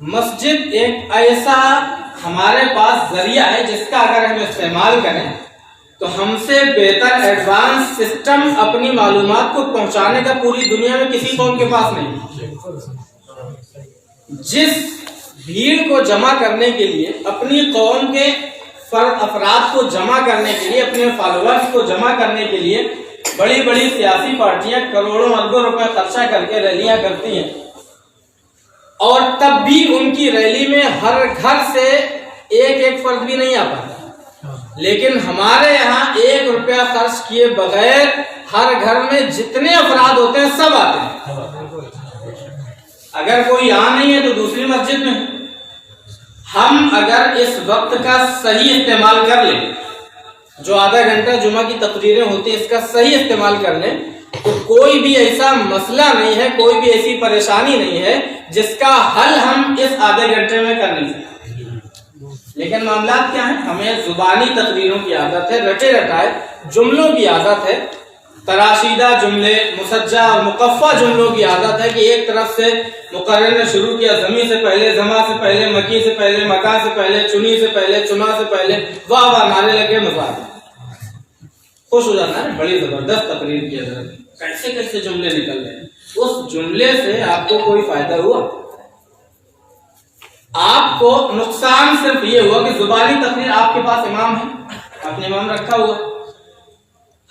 مسجد ایک ایسا ہمارے پاس ذریعہ ہے جس کا اگر ہم استعمال کریں تو ہم سے بہتر ایڈوانس سسٹم اپنی معلومات کو پہنچانے کا پوری دنیا میں کسی قوم کے پاس نہیں. جس بھیڑ کو جمع کرنے کے لیے، اپنی قوم کے افراد کو جمع کرنے کے لیے، اپنے فالوورز کو جمع کرنے کے لیے بڑی بڑی سیاسی پارٹیاں کروڑوں اربوں روپے خرچہ کر کے ریلیاں کرتی ہیں، اور تب بھی ان کی ریلی میں ہر گھر سے ایک فرد بھی نہیں آ پاتا. لیکن ہمارے یہاں 1 روپیہ خرچ کیے بغیر ہر گھر میں جتنے افراد ہوتے ہیں سب آتے ہیں. اگر کوئی یہاں نہیں ہے تو دوسری مسجد میں. ہم اگر اس وقت کا صحیح استعمال کر لیں، جو آدھا گھنٹہ جمعہ کی تقریریں ہوتی ہیں اس کا صحیح استعمال کر لیں، تو کوئی بھی ایسا مسئلہ نہیں ہے، کوئی بھی ایسی پریشانی نہیں ہے جس کا حل ہم اس آدھے گھنٹے میں کر نہیں سکتے. لیکن معاملات کیا ہیں؟ ہمیں زبانی تقریروں کی عادت ہے، رٹے رٹائے جملوں کی عادت ہے، تراشیدہ جملے، مسجع اور مقفع جملوں کی عادت ہے کہ ایک طرف سے مقرر نے شروع کیا زمیں سے پہلے، زما سے پہلے، مکی سے پہلے، مکان سے پہلے، چنی سے پہلے، چنا سے پہلے، واہ واہ نعرے لگے، مزہ آ خوش ہو جانا ہے. بڑی زبردست تقریر کی حضرت، کیسے کیسے جملے نکل رہے ہیں. اس جملے سے آپ کو کوئی فائدہ ہوا؟ آپ کو نقصان صرف یہ ہوا کہ زبانی تقریر آپ کے پاس امام ہے، آپ نے امام رکھا ہوا،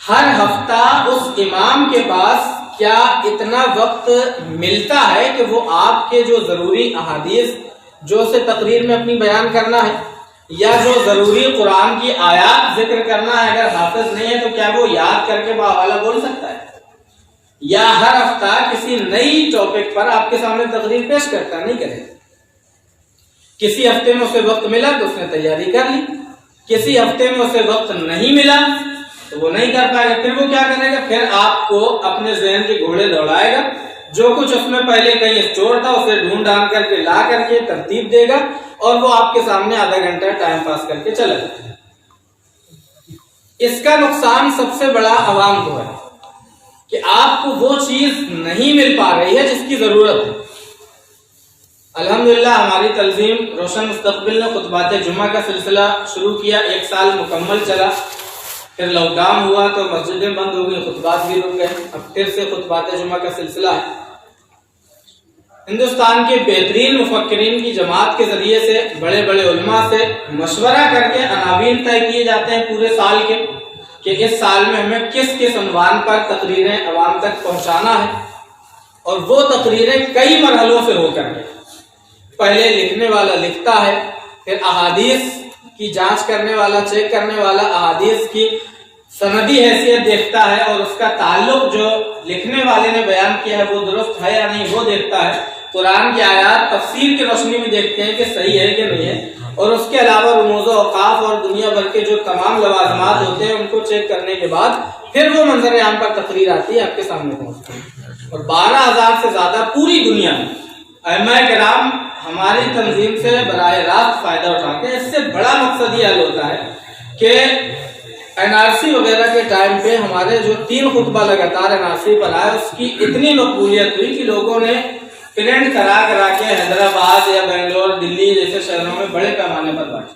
ہر ہفتہ اس امام کے پاس کیا اتنا وقت ملتا ہے کہ وہ آپ کے جو ضروری احادیث جو اسے تقریر میں اپنی بیان کرنا ہے، یا جو ضروری قرآن کی آیات ذکر کرنا ہے، اگر حافظ نہیں ہے تو کیا وہ یاد کر کے بحوالہ بول سکتا ہے؟ یا ہر ہفتہ کسی نئی ٹاپک پر آپ کے سامنے تقریر پیش کرتا نہیں کرے. کسی ہفتے میں اسے وقت ملا تو اس نے تیاری کر لی، کسی ہفتے میں اسے وقت نہیں ملا تو وہ نہیں کر پائے گا. پھر وہ کیا کرے گا؟ پھر آپ کو اپنے ذہن کے گھوڑے دوڑائے گا، جو کچھ اس میں پہلے کہیں اسٹور تھا اسے ڈھونڈ ڈال کر کے لا کر کے ترتیب دے گا، اور وہ آپ کے سامنے آدھا گھنٹہ ٹائم پاس کر کے چلا جائے گا. اس کا نقصان سب سے بڑا عوام کو ہے کہ آپ کو وہ چیز نہیں مل پا رہی ہے جس کی ضرورت ہے. الحمدللہ ہماری تنظیم روشن مستقبل نے خطبات جمعہ کا سلسلہ شروع کیا، 1 سال مکمل چلا. پھر لاک ڈاؤن ہوا تو مسجدیں بند ہو گئی، خطبات بھی رک گئے. اب پھر سے خطبات جمعہ کا سلسلہ ہے. ہندوستان کے بہترین مفکرین کی جماعت کے ذریعے سے بڑے بڑے علماء سے مشورہ کر کے عناوین طے کیے جاتے ہیں پورے سال کے، کہ اس سال میں ہمیں کس عنوان پر تقریریں عوام تک پہنچانا ہے. اور وہ تقریریں کئی مرحلوں سے ہو کر کے، پہلے لکھنے والا لکھتا ہے، پھر احادیث کی جانچ کرنے والا، چیک کرنے والا احادیث کی سندی حیثیت دیکھتا ہے، اور اس کا تعلق جو لکھنے والے نے بیان کیا ہے وہ درست ہے یا نہیں وہ دیکھتا ہے. قرآن کی آیات تفسیر کی روشنی میں دیکھتے ہیں کہ صحیح ہے کہ نہیں ہے، اور اس کے علاوہ رموز و اوقاف اور دنیا بھر کے جو تمام لوازمات ہوتے ہیں ان کو چیک کرنے کے بعد پھر وہ منظر عام پر تقریر آتی ہے، آپ کے سامنے پہنچتی ہے. اور 12,000 سے زیادہ پوری دنیا میں ائمہ کرام ہماری تنظیم سے براہ راست فائدہ اٹھاتے ہیں. اس سے بڑا مقصد یہ حل ہوتا ہے کہ NRC وغیرہ کے ٹائم پہ ہمارے جو 3 خطبہ لگاتار NRC پر آئے، اس کی اتنی مقبولیت ہوئی کہ لوگوں نے پرنٹ کرا کے حیدرآباد یا بنگلور، دلی جیسے شہروں میں بڑے پیمانے پر بانٹے.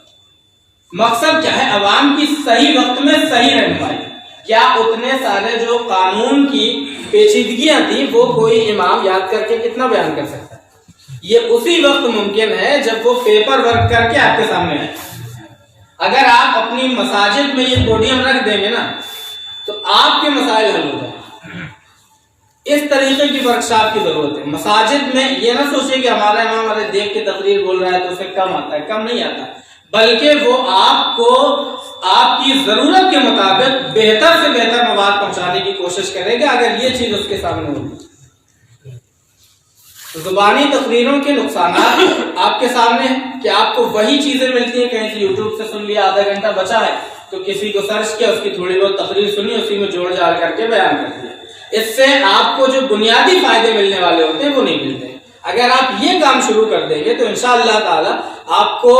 مقصد کیا ہے؟ عوام کی صحیح وقت میں صحیح رہنمائی. کیا اتنے سارے جو قانون کی پیچیدگیاں تھیں وہ کوئی امام یاد کر کے کتنا بیان کر سکتا ہے؟ یہ اسی وقت ممکن ہے جب وہ پیپر ورک کر کے آپ کے سامنے آئے. اگر آپ اپنی مساجد میں یہ پوڈیم رکھ دیں گے نا تو آپ کے مسائل حل ہو جائیں. اس طریقے کی ورکشاپ کی ضرورت ہے. مساجد میں یہ نہ سوچیں کہ ہمارا امام ہمارے دیکھ کے تقریر بول رہا ہے تو اسے کم آتا ہے، کم نہیں آتا، بلکہ وہ آپ کو آپ کی ضرورت کے مطابق بہتر سے بہتر مواد پہنچانے کی کوشش کرے گا اگر یہ چیز اس کے سامنے ہوگی. زبانی تقریروں کے نقصانات آپ کے سامنے ہیں کہ آپ کو وہی چیزیں ملتی ہیں، کہیں سے یوٹیوب سے سن لیا، آدھا گھنٹہ بچا ہے تو کسی کو سرچ کیا، اس کی تھوڑی بہت تقریر سنی، اسی میں جوڑ جاڑ کر کے بیان کر دیا. اس سے آپ کو جو بنیادی فائدے ملنے والے ہوتے ہیں وہ نہیں ملتے. اگر آپ یہ کام شروع کر دیں گے تو انشاءاللہ تعالی آپ کو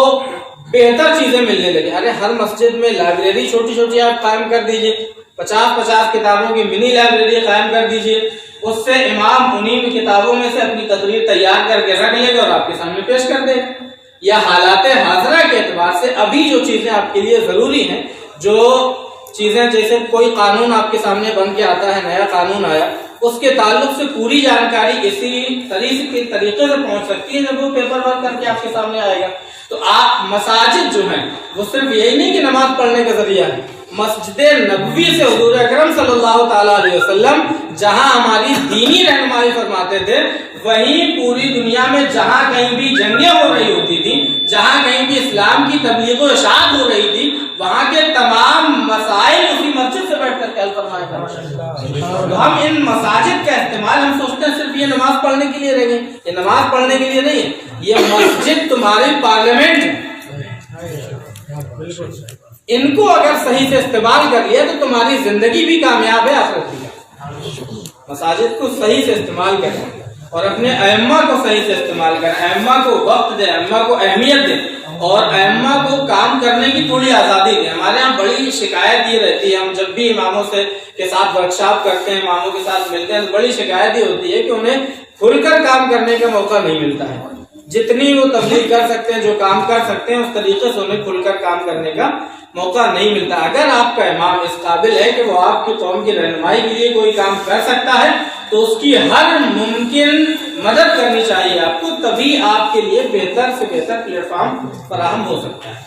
بہتر چیزیں ملنے لگے. ارے ہر مسجد میں لائبریری چھوٹی چھوٹی آپ قائم کر دیجئے، 50 کتابوں کی منی لائبریری قائم کر دیجئے. اس سے امام انہیں کتابوں میں سے اپنی تقریر تیار کر کے رکھ لے گا اور آپ کے سامنے پیش کر دے گا، یا حالات حاضرہ کے اعتبار سے ابھی جو چیزیں آپ کے لیے ضروری ہیں، جو چیزیں جیسے کوئی قانون آپ کے سامنے بن کے آتا ہے، نیا قانون آیا، اس کے تعلق سے پوری جانکاری اسی طریقے سے پہنچ سکتی ہے جب وہ پیپر ورک کر کے آپ کے سامنے آئے گا۔ تو آپ مساجد جو ہیں وہ صرف یہی نہیں کہ نماز پڑھنے کا ذریعہ ہے، مسجد نبوی سے حضور اکرم صلی اللہ تعالی علیہ وسلم جہاں ہماری دینی رہنمائی فرماتے تھے، وہیں پوری دنیا میں جہاں کہیں بھی جنگیں ہو رہی ہوتی تھی، جہاں کہیں بھی اسلام کی تبلیغ و اشاعت ہو رہی تھی، وہاں کے تمام مسائل اسی مسجد سے بیٹھ کر کے حل فرمایا کرتے تھے۔ تو ہم ان مساجد کا استعمال ہم سوچتے ہیں صرف یہ نماز پڑھنے کے لیے رہ گئی، یہ نماز پڑھنے کے لیے نہیں ہے، یہ مسجد تمہاری پارلیمنٹ ہے۔ ان کو اگر صحیح سے استعمال کر لیا تو تمہاری زندگی بھی کامیاب ہے، آخرت بھی۔ مساجد کو صحیح سے استعمال کریں اور اپنے ائمہ کو صحیح سے استعمال کریں، ائمہ کو وقت دیں، ائمہ کو اہمیت دیں اور ائمہ کو کام کرنے کی تھوڑی آزادی دیں۔ ہمارے یہاں بڑی شکایت یہ رہتی ہے، ہم جب بھی اماموں کے ساتھ ورکشاپ کرتے ہیں، اماموں کے ساتھ ملتے ہیں، تو بڑی شکایت یہ ہوتی ہے کہ انہیں کھل کر کام کرنے کا موقع نہیں ملتا ہے۔ جتنی وہ تبلیغ کر سکتے ہیں، جو کام کر سکتے ہیں، اس طریقے سے انہیں کھل کر کام کرنے کا موقع نہیں ملتا۔ اگر آپ کا امام اس قابل ہے کہ وہ آپ کی قوم کی رہنمائی کے لیے کوئی کام کر سکتا ہے تو اس کی ہر ممکن مدد کرنی چاہیے آپ کو، تبھی آپ کے لیے بہتر سے بہتر پلیٹ فارم فراہم ہو سکتا ہے۔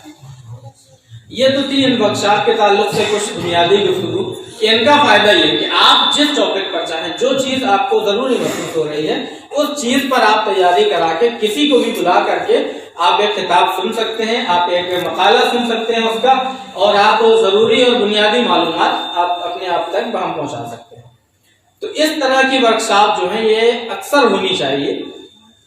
یہ تو تھی ان ورکشاپ کے تعلق سے کچھ بنیادی گفتگو کہ ان کا فائدہ یہ کہ آپ جس ٹاپک پر چاہیں، جو چیز آپ کو ضروری محسوس ہو رہی ہے، اس چیز پر آپ تیاری کرا کے کسی کو بھی بلا کر کے آپ ایک خطاب سن سکتے ہیں، آپ ایک مقالہ سن سکتے ہیں اس کا، اور آپ ضروری اور بنیادی معلومات آپ اپنے آپ تک بہم پہنچا سکتے ہیں۔ تو اس طرح کی ورکشاپ جو ہیں یہ اکثر ہونی چاہیے۔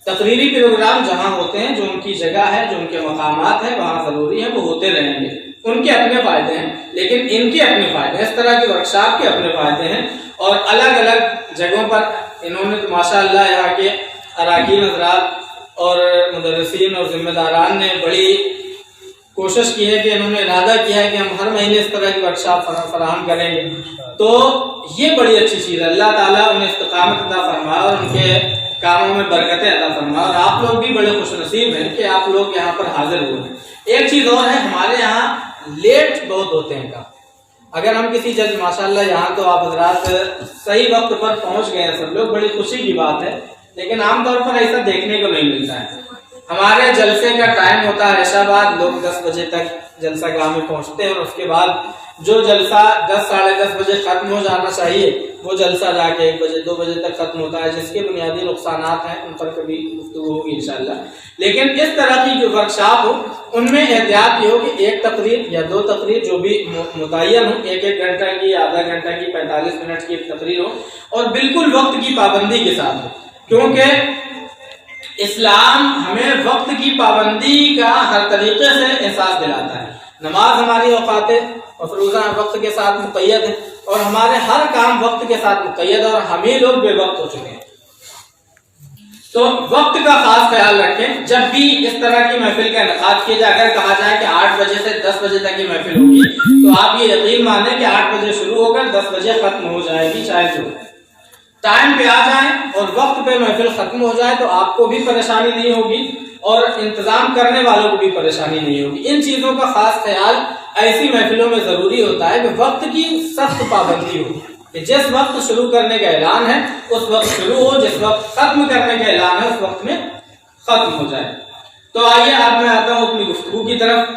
تقریری پروگرام جہاں ہوتے ہیں، جو ان کی جگہ ہے، جو ان کے مقامات ہیں، وہاں ضروری ہے، وہ ہوتے رہیں گے۔ ان کے اپنے فائدے ہیں لیکن ان کے اپنے فائدے ہیں، اس طرح کی ورکشاپ کے اپنے فائدے ہیں، اور الگ الگ جگہوں پر انہوں نے تو ماشاءاللہ یہاں کے اراکین حضرات اور مدرسین اور ذمہ داران نے بڑی کوشش کی ہے کہ انہوں نے ارادہ کیا ہے کہ ہم ہر مہینے اس طرح کی ورکشاپ فراہم کریں گے۔ تو یہ بڑی اچھی چیز ہے، اللہ تعالیٰ انہیں استقامت عطا فرمائے اور ان کے کاموں میں برکتیں عطا فرمائے، اور آپ لوگ بھی بڑے خوش نصیب ہیں کہ آپ لوگ یہاں پر حاضر ہوئے ہیں۔ ایک چیز اور ہے، ہمارے یہاں لیٹ بہت ہوتے ہیں کام۔ اگر ہم کسی جگہ ماشاءاللہ یہاں تو آپ حضرات صحیح وقت پر پہنچ گئے ہیں سب لوگ، بڑی خوشی کی بات ہے، لیکن عام طور پر ایسا دیکھنے کو نہیں ملتا ہے۔ ہمارے جلسے کا ٹائم ہوتا ہے عشاء بعد، لوگ 10 بجے تک جلسہ گاہ میں پہنچتے ہیں، اور اس کے بعد جو جلسہ 10 ساڑھے 10 بجے ختم ہو جانا چاہیے وہ جلسہ جا کے 1 بجے 2 بجے تک ختم ہوتا ہے، جس کے بنیادی نقصانات ہیں ان پر کبھی گفتگو ہوگی انشاءاللہ۔ لیکن اس طرح کی جو ورکشاپ ہو ان میں احتیاط یہ ہو کہ 1 تقریر یا 2 تقریر جو بھی متعین ہو، 1 گھنٹہ کی، آدھا گھنٹہ کی، 45 منٹ کی ایک تقریر ہو، اور بالکل وقت کی پابندی کے ساتھ ہو، کیونکہ اسلام ہمیں وقت کی پابندی کا ہر طریقے سے احساس دلاتا ہے۔ نماز ہماری اوقات اور روزہ وقت کے ساتھ مقید ہے، اور ہمارے ہر کام وقت کے ساتھ مقید ہے، اور ہم ہی لوگ بے وقت ہو چکے ہیں۔ تو وقت کا خاص خیال رکھیں جب بھی اس طرح کی محفل کا انعقاد کیا جائے۔ اگر کہا جائے کہ 8 بجے سے 10 بجے تک کی محفل ہوگی تو آپ یہ یقین مانیں کہ 8 بجے شروع ہو کر 10 بجے ختم ہو جائے گی، چاہے جو ٹائم پہ آ جائیں اور وقت پہ محفل ختم ہو جائے تو آپ کو بھی پریشانی نہیں ہوگی اور انتظام کرنے والوں کو بھی پریشانی نہیں ہوگی۔ ان چیزوں کا خاص خیال ایسی محفلوں میں ضروری ہوتا ہے کہ وقت کی سخت پابندی ہو، کہ جس وقت شروع کرنے کا اعلان ہے اس وقت شروع ہو، جس وقت ختم کرنے کا اعلان ہے اس وقت میں ختم ہو جائے۔ تو آئیے اب میں آتا ہوں اپنی گفتگو کی طرف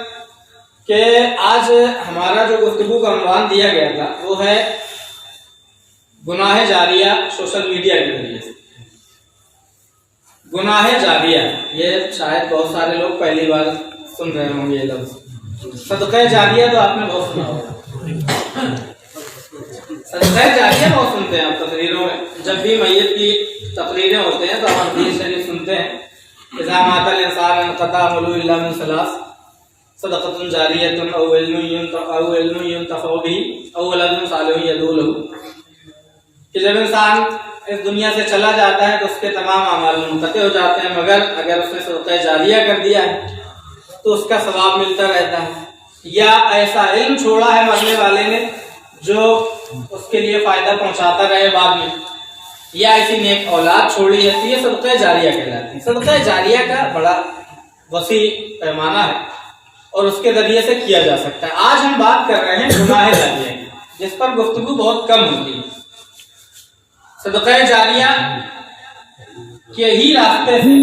کہ آج ہمارا جو گفتگو کا عنوان دیا گیا تھا وہ ہے گناہ جاریہ سوشل میڈیا کے ذریعے سے۔ گناہ جاریہ، یہ شاید بہت سارے لوگ پہلی بار سن رہے ہوں گے یہ لفظ۔ صدقہ جاریہ تو آپ نے بہت سنا ہوگا، صدقہ جاریہ بہت سنتے ہیں آپ تقریروں میں، جب بھی میت کی تقریریں ہوتے ہیں تو ہم حدیث شریف سنتے ہیں، اذا مات الانسان انقطع عمله الا من ثلاث، صدقۃ جاریہ او علم ينتفع به او ولد صالح يدعو له، کہ جب انسان اس دنیا سے چلا جاتا ہے تو اس کے تمام اعمال منقطع ہو جاتے ہیں، مگر اگر اس نے صدقہ جاریہ کر دیا ہے تو اس کا ثواب ملتا رہتا ہے، یا ایسا علم چھوڑا ہے مرنے والے نے جو اس کے لیے فائدہ پہنچاتا رہے بعد میں، یا ایسی نیک اولاد چھوڑی جاتی ہے، صدقہ جاریہ کہلاتی ہے۔ صدقہ جاریہ کا بڑا وسیع پیمانہ ہے اور اس کے ذریعے سے کیا جا سکتا ہے۔ آج ہم بات کر رہے ہیں گناہ جاریہ کی، جس پر گفتگو بہت کم ہوتی ہے۔ صدقہ جاریہ کے ہی راستے سے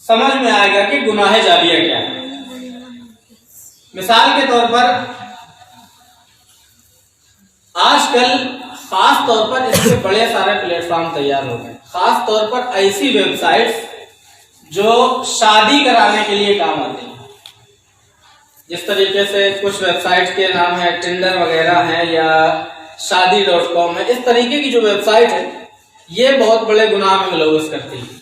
سمجھ میں آئے گا کہ گناہ جاریہ کیا ہے۔ مثال کے طور پر آج کل خاص طور پر اس کے بڑے سارے پلیٹ فارم تیار ہو گئے، خاص طور پر ایسی ویب سائٹس جو شادی کرانے کے لیے کام آتی ہیں۔ جس طریقے سے کچھ ویب سائٹ کے نام ہے ٹنڈر وغیرہ ہیں یا شادی.com ہے، اس طریقے کی جو ویب سائٹ ہے یہ بہت بڑے گناہ میں ملوث کرتی ہے۔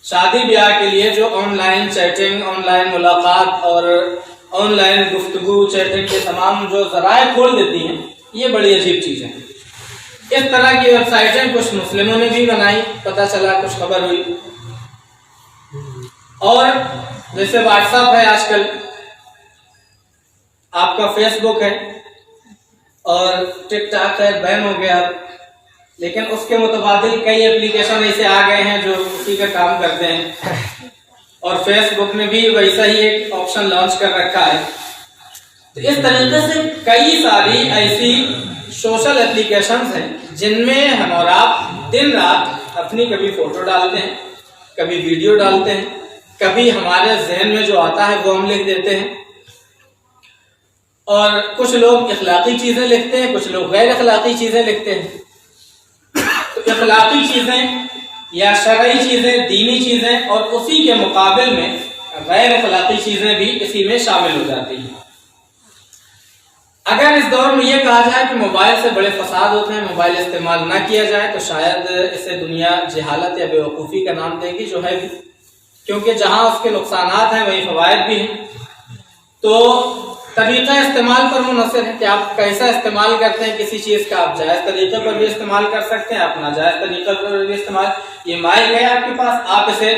شادی بیاہ کے لیے جو online chatting, online ملاقات اور آن لائن گفتگو چیٹنگ کے تمام جو ذرائع کھول دیتی ہیں، یہ بڑی عجیب چیزیں ہیں۔ اس طرح کی ویب سائٹیں کچھ مسلموں نے بھی بنائی، پتہ چلا، کچھ خبر ہوئی۔ اور جیسے واٹس ایپ ہے، آج کل آپ کا فیس بک ہے اور ٹک ٹاک ہے، بین ہو گیا، لیکن اس کے متبادل کئی اپلیکیشن ایسے آ گئے ہیں جو اسی کا کام کرتے ہیں، اور فیس بک نے بھی ویسا ہی ایک آپشن لانچ کر رکھا ہے۔ تو اس طریقے سے کئی ساری ایسی سوشل اپلیکیشنز ہیں جن میں ہم اور آپ دن رات اپنی کبھی فوٹو ڈالتے ہیں، کبھی ویڈیو ڈالتے ہیں، کبھی ہمارے ذہن میں جو آتا ہے وہ ہم لکھ دیتے ہیں، اور کچھ لوگ اخلاقی چیزیں لکھتے ہیں، کچھ لوگ غیر اخلاقی چیزیں لکھتے ہیں۔ تو اخلاقی چیزیں یا شرعی چیزیں، دینی چیزیں، اور اسی کے مقابل میں غیر اخلاقی چیزیں بھی اسی میں شامل ہو جاتی ہیں۔ اگر اس دور میں یہ کہا جائے کہ موبائل سے بڑے فساد ہوتے ہیں، موبائل استعمال نہ کیا جائے، تو شاید اسے دنیا جہالت یا بیوقوفی کا نام دے گی، جو ہے بھی، کیونکہ جہاں اس کے نقصانات ہیں وہی فوائد بھی ہیں۔ تو طریقہ استعمال پر منحصر ہے کہ آپ کیسا استعمال کرتے ہیں کسی چیز کا۔ آپ جائز طریقے پر بھی استعمال کر سکتے ہیں، آپ ناجائز طریقے پر بھی استعمال۔ یہ مائک ہے آپ کے پاس، آپ اسے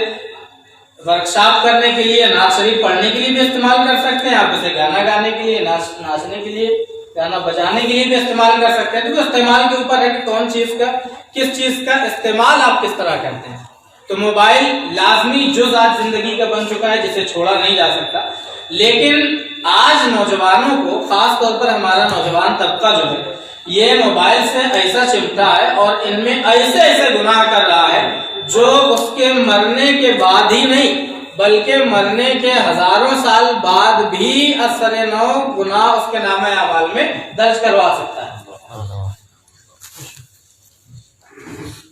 ورکشاپ کرنے کے لیے، نعت شریف پڑھنے کے لیے بھی استعمال کر سکتے ہیں، آپ اسے گانا گانے کے لیے، ناچنے کے لیے، گانا بجانے کے لیے بھی استعمال کر سکتے ہیں۔ تو استعمال کے اوپر ہے کہ کون چیز کا، کس چیز کا استعمال آپ کس طرح کرتے ہیں۔ تو موبائل لازمی جز آج زندگی کا بن چکا ہے جسے چھوڑا نہیں جا سکتا، لیکن آج نوجوانوں کو، خاص طور پر ہمارا نوجوان طبقہ جو ہے، یہ موبائل سے ایسا چمٹا ہے اور ان میں ایسے ایسے گناہ کر رہا ہے جو اس کے مرنے کے بعد ہی نہیں بلکہ مرنے کے ہزاروں سال بعد بھی اثر نو گناہ اس کے نامہ اعمال میں درج کروا سکتا ہے۔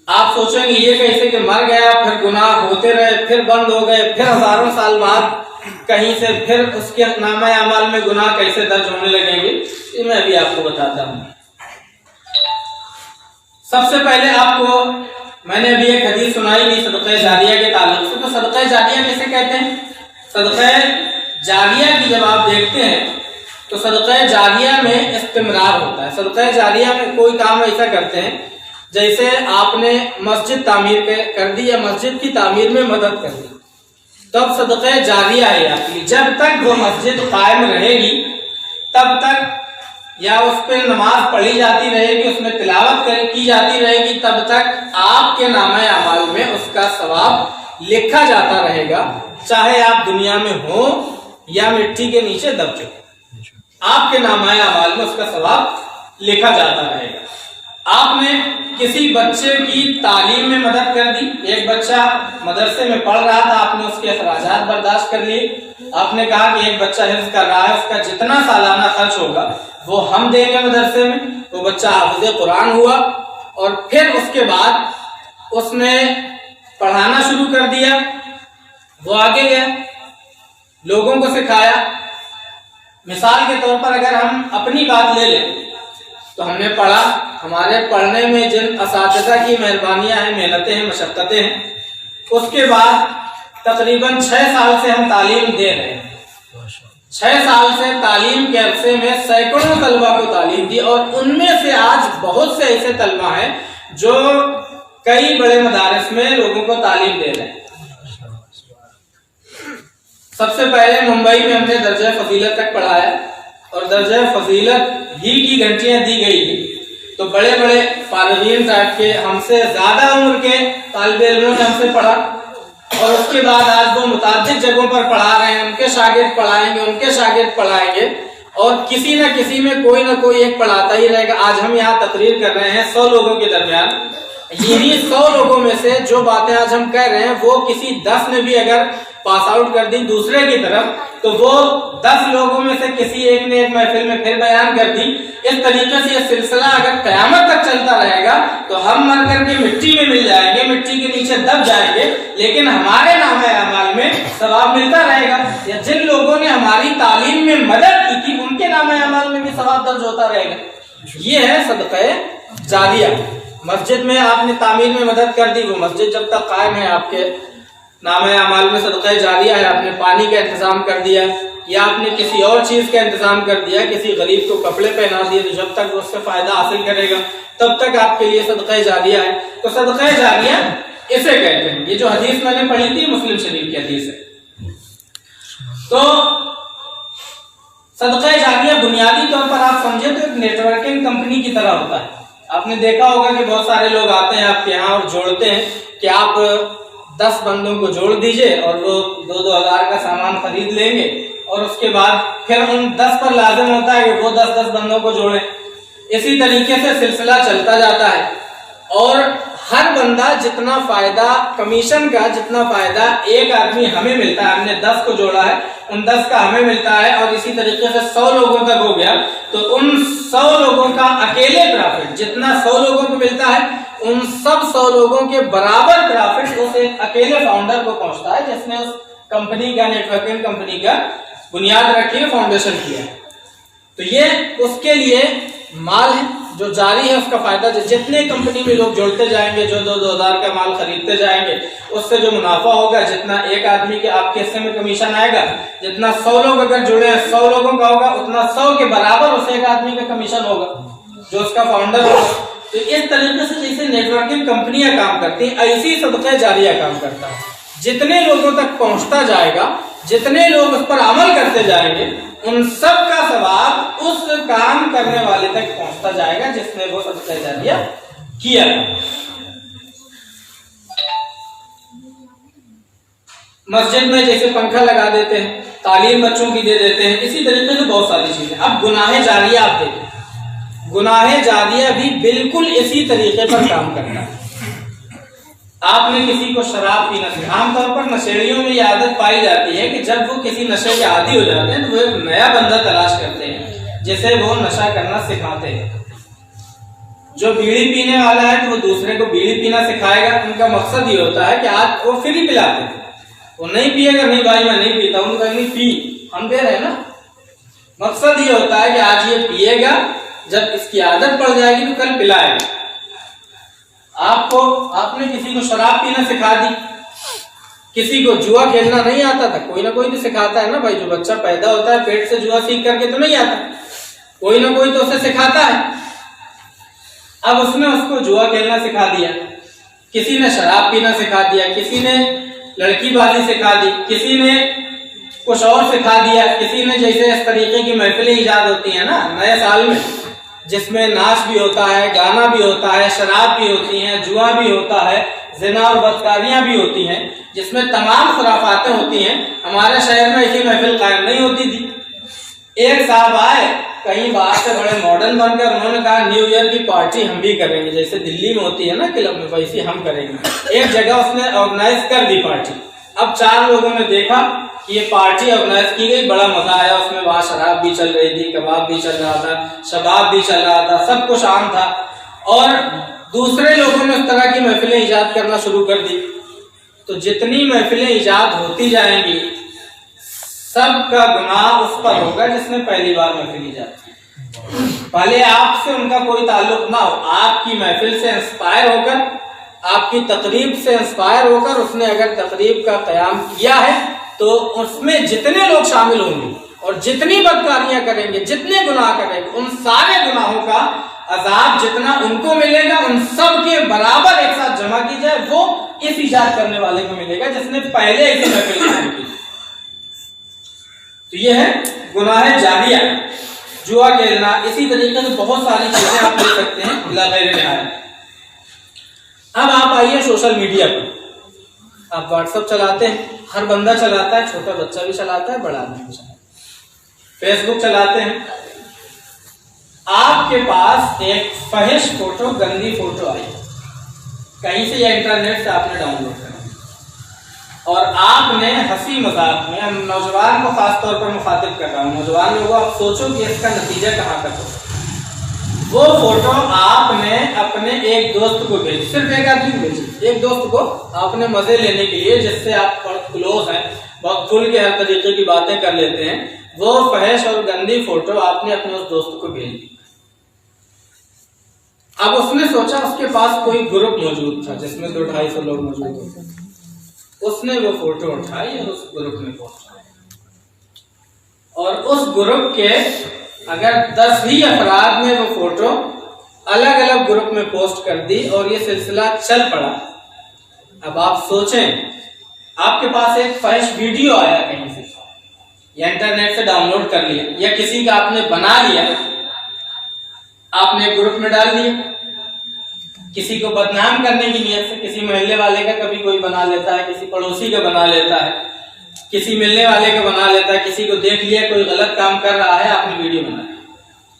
آپ سوچیں گے یہ کیسے کہ مر گیا، پھر گناہ ہوتے رہے، پھر بند ہو گئے، پھر ہزاروں سال بعد کہیں سے پھر اس کے نامہ اعمال میں گناہ کیسے درج ہونے لگیں گے، یہ میں ابھی آپ کو بتاتا ہوں۔ سب سے پہلے آپ کو میں نے ابھی ایک حدیث سنائی تھی صدقہ جاریہ کے تعلق سے۔ تو صدقہ جاریہ کیسے کہتے ہیں؟ صدقہ جاریہ کی جب آپ دیکھتے ہیں تو صدقہ جاریہ میں استمرار ہوتا ہے۔ صدقہ جاریہ میں کوئی کام ایسا کرتے ہیں جیسے آپ نے مسجد تعمیر کر دی یا مسجد کی تعمیر میں مدد کر دی، تب صدقہ جاریہ ہے آپ کی۔ جب تک وہ مسجد قائم رہے گی تب تک، یا اس پہ نماز پڑھی جاتی رہے گی، اس میں تلاوت کی جاتی رہے گی، تب تک آپ کے نامہ اعمال میں اس کا ثواب لکھا جاتا رہے گا، چاہے آپ دنیا میں ہوں یا مٹی کے نیچے دب چکے، آپ کے نامہ اعمال میں اس کا ثواب لکھا جاتا رہے گا۔ آپ نے کسی بچے کی تعلیم میں مدد کر دی، ایک بچہ مدرسے میں پڑھ رہا تھا، آپ نے اس کے اخراجات برداشت کر لیے، آپ نے کہا کہ ایک بچہ حفظ کر رہا ہے، اس کا جتنا سالانہ خرچ ہوگا وہ ہم دیں گے مدرسے میں، وہ بچہ حافظ قرآن ہوا، اور پھر اس کے بعد اس نے پڑھانا شروع کر دیا، وہ آگے گیا، لوگوں کو سکھایا۔ مثال کے طور پر اگر ہم اپنی بات لے لیں تو ہم نے پڑھا، ہمارے پڑھنے میں جن اساتذہ کی مہربانیاں ہیں، محنتیں ہیں، مشقتیں ہیں، اس کے بعد تقریباً 6 سال سے ہم تعلیم دے رہے ہیں۔ 6 سال سے تعلیم کے عرصے میں سینکڑوں طلبہ کو تعلیم دی، اور ان میں سے آج بہت سے ایسے طلبہ ہیں جو کئی بڑے مدارس میں لوگوں کو تعلیم دے رہے ہیں۔ سب سے پہلے ممبئی میں ہم نے درجہ فضیلت تک پڑھایا، اور درجہ فضیلت ہی کی گھنٹیاں دی گئی تھی، تو بڑے بڑے فارغین ٹائپ کے ہم سے زیادہ عمر کے طالب علموں نے ہم سے پڑھا، اور اس کے بعد آج وہ متعدد جگہوں پر پڑھا رہے ہیں، ان کے شاگرد پڑھائیں گے، ان کے شاگرد پڑھائیں گے، اور کسی نہ کسی میں کوئی نہ کوئی ایک پڑھاتا ہی رہے گا۔ آج ہم یہاں تقریر کر رہے ہیں 100 لوگوں کے درمیان، یہی 100 لوگوں میں سے جو باتیں آج ہم کہہ رہے ہیں وہ کسی 10 نے بھی اگر پاس آؤٹ کر دی دوسرے کی طرف، تو وہ 10 لوگوں میں سے کسی ایک نے ایک محفل میں پھر بیان کر دی۔ اس طریقے سے یہ سلسلہ اگر قیامت تک چلتا رہے گا تو ہم مر کر کے مٹی میں مل جائیں گے، مٹی کے نیچے دب جائیں گے، لیکن ہمارے نامہ اعمال میں ثواب ملتا رہے گا، یا جن لوگوں نے ہماری تعلیم میں مدد کی تھی ان کے نامہ اعمال میں بھی ثواب درج ہوتا رہے گا۔ یہ ہے صدقہ جاریہ۔ مسجد میں آپ نے تعمیر میں مدد کر دی، وہ مسجد جب تک قائم ہے آپ کے نامہ اعمال میں صدقہ جاریہ ہے۔ آپ نے پانی کا انتظام کر دیا، یا آپ نے کسی اور چیز کا انتظام کر دیا، کسی غریب کو کپڑے پہنا دیے، تو جب تک اس سے فائدہ حاصل کرے گا تب تک آپ کے لیے صدقہ جاریہ ہے۔ تو صدقہ جاریہ اسے کہتے ہیں۔ یہ جو حدیث میں نے پڑھی تھی مسلم شریف کی حدیث ہے۔ تو صدقہ جاریہ بنیادی طور پر آپ سمجھے تو ایک نیٹ ورکنگ کمپنی کی طرح ہوتا ہے۔ آپ نے دیکھا ہوگا کہ بہت سارے لوگ آتے ہیں آپ کے یہاں اور جوڑتے ہیں کہ آپ 10 بندوں کو جوڑ دیجئے اور وہ 2-2 ہزار کا سامان خرید لیں گے، اور اس کے بعد پھر ان 10 پر لازم ہوتا ہے کہ وہ 10 بندوں کو جوڑیں۔ اسی طریقے سے سلسلہ چلتا جاتا ہے، اور ہر بندہ جتنا فائدہ کمیشن کا جتنا فائدہ ایک آدمی ہمیں ملتا ہے، ہم نے 10 کو جوڑا ہے، ان 10 کا ہمیں ملتا ہے، اور اسی طریقے سے 100 لوگوں تک ہو گیا، تو ان 100 لوگوں کا اکیلے پرافٹ جتنا 100 لوگوں کو ملتا ہے ان سب 100 لوگوں کے برابر پرافٹ اس ایک اکیلے فاؤنڈر کو پہنچتا ہے جس نے اس کمپنی کا نیٹ ورکنگ کمپنی کا بنیاد رکھی ہے، فاؤنڈیشن کیا ہے۔ تو یہ اس کے لیے مال ہے جو جاری ہے، اس کا فائدہ جتنے کمپنی میں لوگ جوڑتے جائیں گے، جو 2-2 ہزار کا مال خریدتے جائیں گے، اس سے جو منافع ہوگا، جتنا ایک آدمی کے آپ کے حصے میں کمیشن آئے گا، جتنا 100 لوگ اگر جڑے ہیں 100 لوگوں کا ہوگا، اتنا 100 کے برابر اس ایک آدمی کا کمیشن ہوگا جو اس کا فاؤنڈر ہوگا۔ تو اس طریقے سے جیسے نیٹ ورکنگ کمپنیاں کام کرتی ہیں، ایسی صدقہ جاریہ کام کرتا ہے۔ جتنے لوگوں تک پہنچتا جائے گا، جتنے لوگ اس پر عمل کرتے جائیں گے، ان سب کا ثواب اس کام کرنے والے تک پہنچتا جائے گا جس نے وہ صدقہ جاریہ کیا۔ مسجد میں جیسے پنکھا لگا دیتے ہیں، تعلیم بچوں کی دے دیتے ہیں، اسی طریقے سے بہت ساری چیزیں۔ اب گناہ جاریہ آپ دیکھیں، گناہ جاریہ بھی بالکل اسی طریقے پر کام کرتا ہے۔ آپ نے کسی کو شراب پینا سکھایا، عام طور پر نشیڑیوں میں یہ عادت پائی جاتی ہے کہ جب وہ کسی نشے کے عادی ہو جاتے ہیں تو وہ ایک نیا بندہ تلاش کرتے ہیں جسے وہ نشہ کرنا سکھاتے ہیں۔ جو بیڑی پینے والا ہے تو وہ دوسرے کو بیڑی پینا سکھائے گا۔ ان کا مقصد یہ ہوتا ہے کہ آج وہ فری پلاتے ہیں، وہ نہیں پیے گا، نہیں بھائی میں نہیں پیتا ہوں، کہ نہیں پی، ہم دے رہے ہیں نا۔ مقصد یہ ہوتا ہے کہ آج یہ پیے گا، جب اس کی عادت پڑ جائے گی تو کل پلائے گا۔ آپ نے کسی کو شراب پینا سکھا دی، کسی کو جوا کھیلنا نہیں آتا تھا، کوئی نہ کوئی تو سکھاتا ہے نا بھائی۔ جو بچہ پیدا ہوتا ہے پیٹ سے جوا سیکھ کر کے تو نہیں آتا، کوئی نہ کوئی تو اسے سکھاتا ہے۔ اب اس نے اس کو جوا کھیلنا سکھا دیا، کسی نے شراب پینا سکھا دیا، کسی نے لڑکی بازی سکھا دی، کسی نے کچھ اور سکھا دیا، کسی نے جیسے اس طریقے کی محفلیں ایجاد ہوتی ہیں نا نئے سال میں، جس میں ناچ بھی ہوتا ہے، گانا بھی ہوتا ہے، شراب بھی ہوتی ہیں، جوا بھی ہوتا ہے، زنا اور بدکاریاں بھی ہوتی ہیں، جس میں تمام خرافاتیں ہوتی ہیں۔ ہمارے شہر میں ایسی محفل قائم نہیں ہوتی تھی۔ ایک صاحب آئے کہیں باہر سے بڑے ماڈرن بن کر، انہوں نے کہا نیو ایئر کی پارٹی ہم بھی کریں گے، جیسے دلی میں ہوتی ہے نا کلب میں، ویسی ہم کریں گے۔ ایک جگہ اس نے آرگنائز کر دی پارٹی۔ اب 4 لوگوں نے دیکھا کہ یہ پارٹی آرگنائز کی گئی، بڑا مزہ آیا اس میں، وہاں شراب بھی چل رہی تھی، کباب بھی چل رہا تھا، شباب بھی چل رہا تھا، سب کچھ عام تھا، اور دوسرے لوگوں نے اس طرح کی محفلیں ایجاد کرنا شروع کر دی۔ تو جتنی محفلیں ایجاد ہوتی جائیں گی سب کا گناہ اس پر ہوگا جس نے پہلی بار محفل ایجاد کی۔ پہلے آپ سے ان کا کوئی تعلق نہ ہو، آپ کی محفل سے انسپائر ہو کر، آپ کی تقریب سے انسپائر ہو کر اس نے اگر تقریب کا قیام کیا ہے تو اس میں جتنے لوگ شامل ہوں گے اور جتنی بدکاریاں کریں گے، جتنے گناہ کریں گے، ان سارے گناہوں کا عذاب جتنا ان کو ملے گا ان سب کے برابر ایک ساتھ جمع کی جائے وہ اس ایجاد کرنے والے کو ملے گا جس نے پہلے اسے محفل قائم کی۔ تو یہ ہے گناہ جاریہ جوا کھیلنا، اسی طریقے سے بہت ساری چیزیں آپ لے سکتے ہیں الا غیر نہایت۔ اب آپ آئیے سوشل میڈیا پر، آپ واٹس ایپ چلاتے ہیں، ہر بندہ چلاتا ہے، چھوٹا بچہ بھی چلاتا ہے، بڑا آدمی بھی چلاتا ہے، فیس بک چلاتے ہیں۔ آپ کے پاس ایک فحش فوٹو، گندی فوٹو آئی کہیں سے یا انٹرنیٹ سے آپ نے ڈاؤن لوڈ کرا، اور آپ نے ہنسی مذاق میں، نوجوان کو خاص طور پر مخاطب کر رہا ہوں، نوجوان لوگوں آپ سوچو کہ اس کا نتیجہ کہاں تک ہو۔ وہ فوٹو آپ نے اپنے ایک دوست کو بھیجی، صرف ایک آدمی کو بھیجی، ایک دوست کو آپ نے مزے لینے کے لیے، جس سے آپ کلوز ہیں، بہت کھل کے ہر طریقے کی باتیں کر لیتے ہیں، وہ فحش اور گندی فوٹو آپ نے اپنے اس دوست کو بھیج دی۔ اب اس نے سوچا، اس کے پاس کوئی گروپ موجود تھا جس میں 200-250 لوگ موجود ہوتے، اس نے وہ فوٹو اٹھائی اور اس گروپ میں پوسٹ کی، اور اس گروپ کے اگر 10 ہی افراد نے وہ فوٹو الگ الگ گروپ میں پوسٹ کر دی اور یہ سلسلہ چل پڑا۔ اب آپ سوچیں، آپ کے پاس ایک فحش ویڈیو آیا کہیں سے، یا انٹرنیٹ سے ڈاؤن لوڈ کر لیا، یا کسی کا آپ نے بنا لیا، آپ نے گروپ میں ڈال دیا، کسی کو بدنام کرنے کی نیت سے، کسی محلے والے کا کبھی کوئی بنا لیتا ہے، کسی پڑوسی کا بنا لیتا ہے، کسی ملنے والے کا بنا لیتا ہے، کسی کو دیکھ لیا کوئی غلط کام کر رہا ہے، آپ نے ویڈیو بنا لی،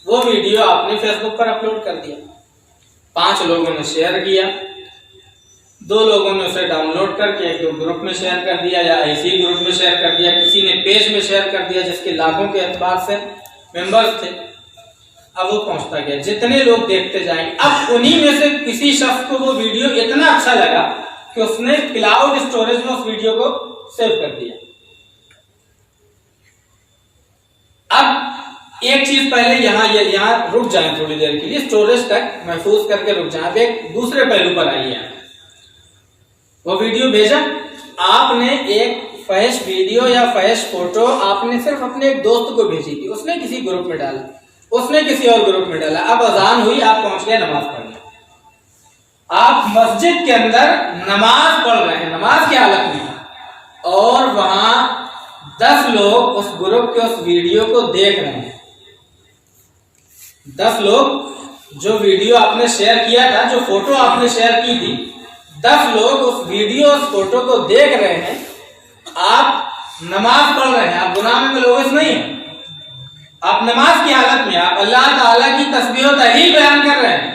وہ ویڈیو آپ نے فیس بک پر اپلوڈ کر دیا، 5 لوگوں نے شیئر کیا، 2 لوگوں نے اسے ڈاؤن لوڈ کر کے ایک گروپ میں شیئر کر دیا، یا ایسی گروپ میں شیئر کر دیا، کسی نے پیج میں شیئر کر دیا جس کے لاکھوں کے اعتبار سے ممبرز تھے۔ اب وہ پہنچتا گیا، جتنے لوگ دیکھتے جائیں گے، اب انہی میں سے کسی شخص کو وہ ویڈیو اتنا اچھا لگا کہ اس نے کلاؤڈ اسٹوریج میں اس ویڈیو کو سیو کر دیا۔ اب ایک چیز پہلے یہاں رک جائیں تھوڑی دیر کے لیے، اسٹوریج تک محفوظ کر کے رک جائیں۔ اب ایک دوسرے پہلو پر آئیے، وہ ویڈیو بھیجا آپ نے، ایک فحش ویڈیو یا فحش فوٹو آپ نے صرف اپنے ایک دوست کو بھیجی تھی، اس نے کسی گروپ میں ڈالا، اس نے کسی اور گروپ میں ڈالا، اب اذان ہوئی، آپ پہنچ گئے نماز پڑھنے، آپ مسجد کے اندر نماز پڑھ رہے ہیں، نماز کی حالت میں، اور وہاں 10 لوگ اس گروپ کے اس ویڈیو کو دیکھ رہے ہیں، 10 لوگ جو ویڈیو آپ نے شیئر کیا تھا، جو فوٹو آپ نے شیئر کی تھی، 10 لوگ اس ویڈیو اس فوٹو کو دیکھ رہے ہیں، آپ نماز پڑھ رہے ہیں، آپ گناہ میں ملوث نہیں ہیں، آپ نماز کی حالت میں، آپ اللہ تعالیٰ کی تسبیح و تحلیل بیان کر رہے ہیں،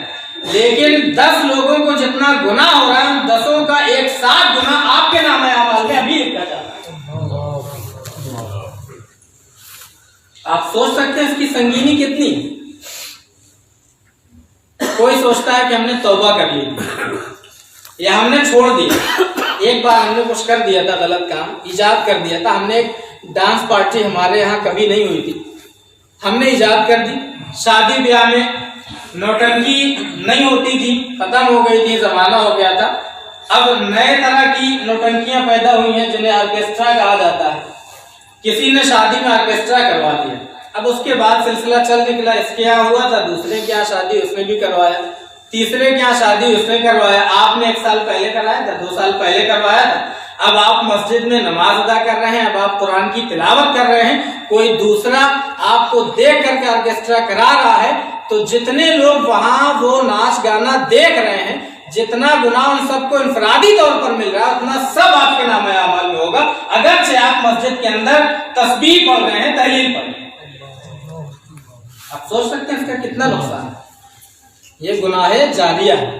لیکن 10 لوگوں کو جتنا گناہ ہو رہا ہے، ان 10 کا ایک ساتھ گناہ آپ کے نام اعمال میں ابھی لکھا جا رہا ہے۔ آپ سوچ سکتے ہیں اس کی سنگینی کتنی؟ کوئی سوچتا ہے کہ ہم نے توبہ کر لی یا ہم نے چھوڑ دیا، ایک بار ہم نے کچھ کر دیا تھا، غلط کام ایجاد کر دیا تھا، ہم نے ایک ڈانس پارٹی ہمارے یہاں کبھی نہیں ہوئی تھی، ہم نے ایجاد کر دی، شادی بیاہ میں نوٹنکی نہیں ہوتی تھی، ختم ہو گئی تھی، زمانہ ہو گیا تھا، اب نئے طرح کی نوٹنکیاں پیدا ہوئی ہیں جنہیں آرکیسٹرا کہا جاتا ہے، کسی نے شادی میں آرکیسٹرا کروا دیا، اب اس کے بعد سلسلہ چل نکلا، اس کے یہاں ہوا تھا، دوسرے کے یہاں شادی اس نے بھی کروایا، تیسرے کے یہاں شادی اس نے کروایا، آپ نے 1 سال پہلے کرایا تھا، 2 سال پہلے کروایا تھا، اب آپ مسجد میں نماز ادا کر رہے ہیں، اب آپ قرآن کی تلاوت کر رہے ہیں، کوئی دوسرا آپ کو دیکھ کر کے آرکیسٹرا کرا رہا ہے، تو جتنے لوگ وہاں وہ ناچ گانا دیکھ رہے ہیں، جتنا گناہ ان سب کو انفرادی طور پر مل رہا ہے، اتنا سب آپ کے نام اعمال میں ہوگا، اگرچہ آپ مسجد کے اندر تسبیح پڑھ رہے ہیں، تحلیل پڑھ رہے ہیں۔ آپ سوچ سکتے ہیں اس کا کتنا نقصان ہے؟ یہ گناہ جاریہ ہے۔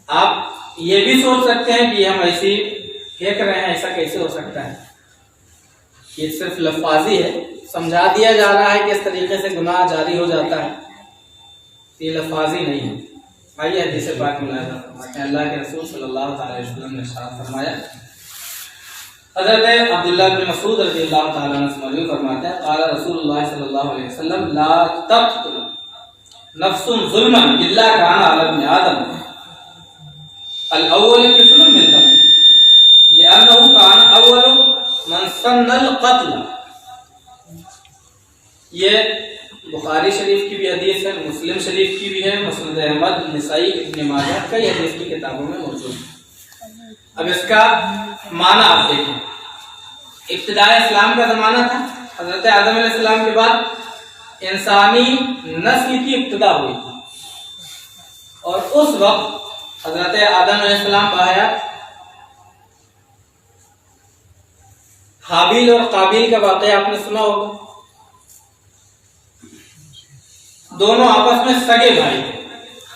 آپ یہ بھی سوچ سکتے ہیں کہ ہم ایسی پھینک رہے ہیں، ایسا کیسے ہو سکتا ہے؟ یہ صرف لفاظی ہے، سمجھا دیا جا رہا ہے کہ اس طریقے سے گناہ جاری ہو جاتا ہے، یہ لفاظی نہیں ہے۔ آئیے حدیث پاک ملاحظہ فرماتے ہیں، اللہ کے رسول صلی اللہ تعالی علیہ وسلم نے ارشاد فرمایا، حضرت عبداللہ بن مسعود رضی اللہ تعالیٰ عنہ فرماتے ہیں، قال رسول اللہ صلی اللہ علیہ وسلم، لا تقتل نفس ظلما الا كان على ابن آدم الاول كفل من دم لانه كان اول من سن القتل۔ یہ بخاری شریف کی بھی حدیث ہے، مسلم شریف کی بھی ہے، مسند احمد، نسائی، ابن ماجہ، کئی حدیث کی کتابوں میں موجود ہے۔ اب اس کا معنی آپ دیکھیں، ابتداء اسلام کا زمانہ تھا، حضرت آدم علیہ السلام کے بعد انسانی نسل کی ابتدا ہوئی تھی، اور اس وقت حضرت آدم علیہ السلام باحیات، حابیل اور قابیل کا واقعہ آپ نے سنا ہوگا، دونوں آپس میں سگے بھائی تھے۔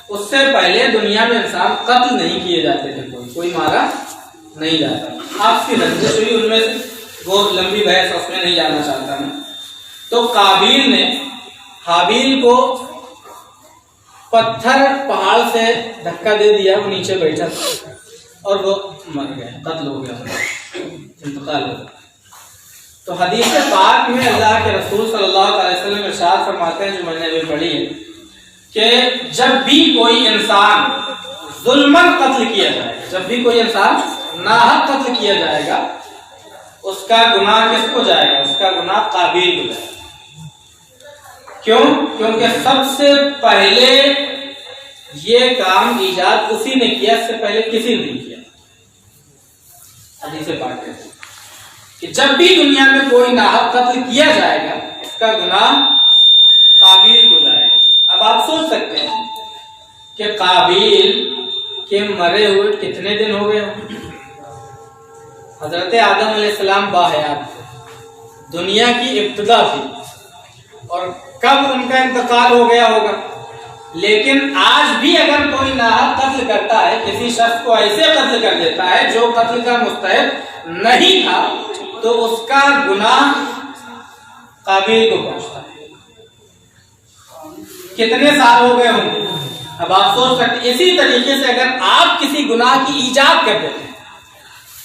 اس سے پہلے دنیا میں انسان قتل نہیں کیے جاتے تھے، کوئی مارا نہیں جاتا، آپسی رنجش ہوئی ان میں سے، وہ لمبی بحث اس میں نہیں جانا چاہتا میں۔ تو قابیل نے حابیل کو پتھر پہاڑ سے دھکا دے دیا، وہ نیچے بیٹھا تھا اور وہ مر گیا، قتل ہو گیا، انتقال ہو گیا۔ تو حدیث پاک میں اللہ کے رسول صلی اللہ علیہ وسلم ارشاد فرماتے ہیں، جو میں نے ابھی پڑھی ہے، کہ جب بھی کوئی انسان ظلماً قتل کیا جائے گا، جب بھی کوئی انسان ناحق قتل کیا جائے گا، اس کا گناہ کس کو جائے گا؟ اس کا گناہ قابیل کو جائے گا۔ کیوں؟ کیونکہ سب سے پہلے یہ کام ایجاد اسی نے کیا، اس سے پہلے کسی نے نہیں کیا۔ حدیث پاک کہتے ہیں کہ جب بھی دنیا میں کوئی ناحق قتل کیا جائے گا، اس کا گناہ قابیل کو جائے گا۔ اب آپ سوچ سکتے ہیں کہ قابیل کے مرے ہوئے کتنے دن ہو گئے ہوں؟ حضرت آدم علیہ السلام باحیات تھے، دنیا کی ابتدا تھی، اور کب ان کا انتقال ہو گیا ہوگا۔ لیکن آج بھی اگر کوئی ناحق قتل کرتا ہے، کسی شخص کو ایسے قتل کر دیتا ہے جو قتل کا مستحق نہیں تھا، تو اس کا گناہ قابیل کو پہنچتا ہے۔ کتنے سال ہو گئے ہوں گے؟ اب آپ سوچ سکتے، اسی طریقے سے اگر آپ کسی گناہ کی ایجاد کر دیتے ہیں،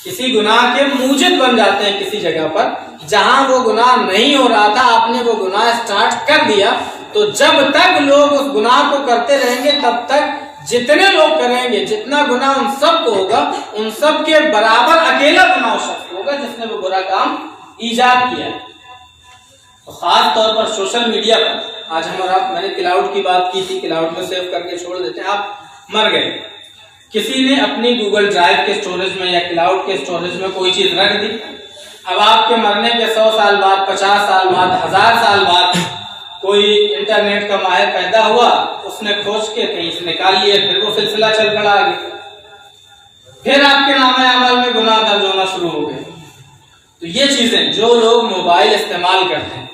کسی گناہ کے موجب بن جاتے ہیں کسی جگہ پر جہاں وہ گناہ نہیں ہو رہا تھا، آپ نے وہ گناہ اسٹارٹ کر دیا، تو جب تک لوگ اس گناہ کو کرتے رہیں گے، تب تک جتنے لوگ کریں گے، جتنا گناہ ان سب کو ہوگا، ان سب کے برابر اکیلا گناہ شخص ہوگا جس نے وہ برا کام ایجاد کیا ہے۔ تو خاص طور پر سوشل میڈیا پر آج ہم اور آپ، میں نے کلاؤڈ کی بات کی تھی، کلاؤڈ میں سیو کر کے چھوڑ دیتے ہیں، آپ مر گئے، کسی نے اپنی گوگل ڈرائیو کے اسٹوریج میں یا کلاؤڈ کے اسٹوریج میں کوئی چیز رکھ دی، اب آپ کے مرنے کے 100 سال بعد، 50 سال بعد، 1000 سال بعد کوئی انٹرنیٹ کا ماہر پیدا ہوا، اس نے کھوج کے کہیں سے نکال لیے، پھر وہ سلسلہ چل پڑا آگے، پھر آپ کے نامہ اعمال میں گناہ درج ہونا شروع ہو گئے۔ تو یہ چیزیں جو لوگ موبائل استعمال کرتے ہیں،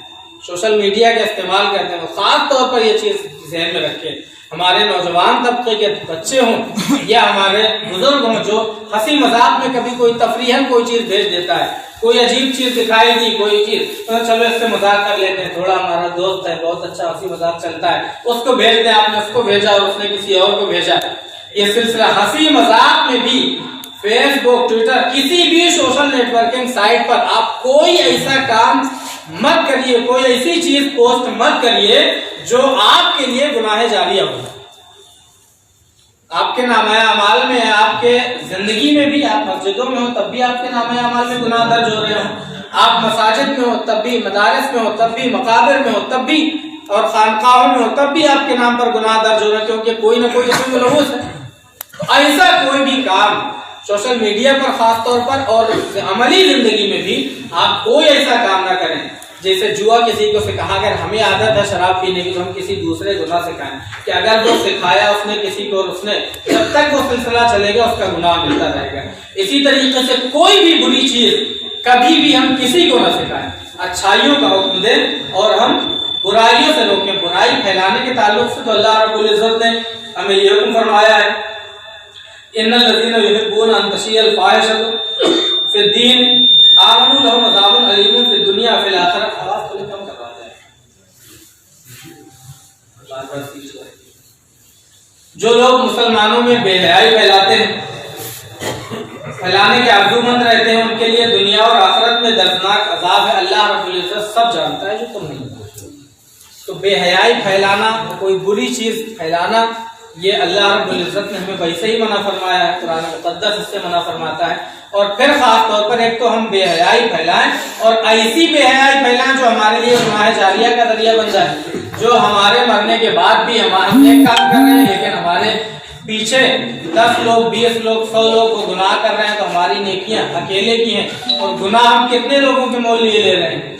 سوشل میڈیا کا استعمال کرتے ہیں، وہ خاص طور پر یہ چیز ذہن میں رکھیں، ہمارے نوجوان طبقے کے بچے ہوں یا ہمارے بزرگ ہوں، جو ہنسی مذاق میں کبھی کوئی تفریحاً کوئی چیز بھیج دیتا ہے، کوئی عجیب چیز دکھائی دی، کوئی چیز، چلو اس سے مذاق کر لیتے ہیں، تھوڑا ہمارا دوست ہے، بہت اچھا ہنسی مذاق چلتا ہے، اس کو بھیج دیں، آپ نے اس کو بھیجا اور اس نے کسی اور کو بھیجا۔ یہ سلسلہ ہنسی مذاق میں بھی فیس بک، ٹویٹر، کسی بھی سوشل نیٹ ورکنگ سائٹ پر آپ کوئی ایسا کام مت کریے، کوئی ایسی چیز پوسٹ مت کریے جو آپ کے لیے گناہ جاریہ ہو، آپ کے نامہ اعمال میں، آپ کے زندگی میں بھی، آپ مسجدوں میں ہو تب بھی آپ کے نامہ اعمال میں گناہ درج ہو رہے ہوں، آپ مساجد میں ہو تب بھی، مدارس میں ہو تب بھی، مقابر میں ہو تب بھی، اور خانقاہوں میں ہو تب بھی آپ کے نام پر گناہ درج ہو رہے ہیں، کیونکہ کوئی نہ کوئی اس میں ملوث ہے۔ تو ایسا کوئی بھی کام سوشل میڈیا پر خاص طور پر اور عملی زندگی میں بھی آپ کوئی ایسا کام نہ کریں جیسے جوا کسی کو سکھا، اگر ہمیں عادت ہے شراب پینے کی تو ہم کسی دوسرے کو نہ سکھائیں، کہ اگر وہ سکھایا اس نے کسی کو اور اس نے، جب تک وہ سلسلہ چلے گا اس کا گناہ ملتا رہے گا۔ اسی طریقے سے کوئی بھی بری چیز کبھی بھی ہم کسی کو نہ سکھائیں، اچھائیوں کا حکم دیں اور ہم برائیوں سے روکیں۔ برائی پھیلانے کے تعلق سے تو اللہ رب العزت نے ہمیں یہ حکم فرمایا ہے، ان الذین یحبون ان تشیع الفاحشۃ فی الدین آمنوا لهم عذاب علیم فی الدنیا فی الآخرہ۔ آواز کو کم کروا جائے، جو لوگ مسلمانوں میں بے حیائی پھیلاتے ہیں، پھیلانے کے آرزو مند رہتے ہیں، ان کے لیے دنیا اور آخرت میں دردناک عذاب ہے، اللہ رب العزت سب جانتا ہے جو تم نہیں جانتے۔ تو بے حیائی پھیلانا، کوئی بری چیز پھیلانا، یہ اللہ رب العزت نے ہمیں ویسے ہی منع فرمایا ہے، قرآن مقدس اس سے منع فرماتا ہے۔ اور پھر خاص طور پر ایک تو ہم بے حیائی پھیلائیں، اور ایسی بے حیائی پھیلائیں جو ہمارے لیے گناہ جاریہ کا ذریعہ بن جائے، جو ہمارے مرنے کے بعد بھی ہم ایک کام کر رہے ہیں لیکن ہمارے پیچھے 10 لوگ 20 لوگ 100 لوگ وہ گناہ کر رہے ہیں، تو ہماری نیکیاں اکیلے کی ہیں اور گناہ ہم کتنے لوگوں کے مول لیے لے رہے ہیں۔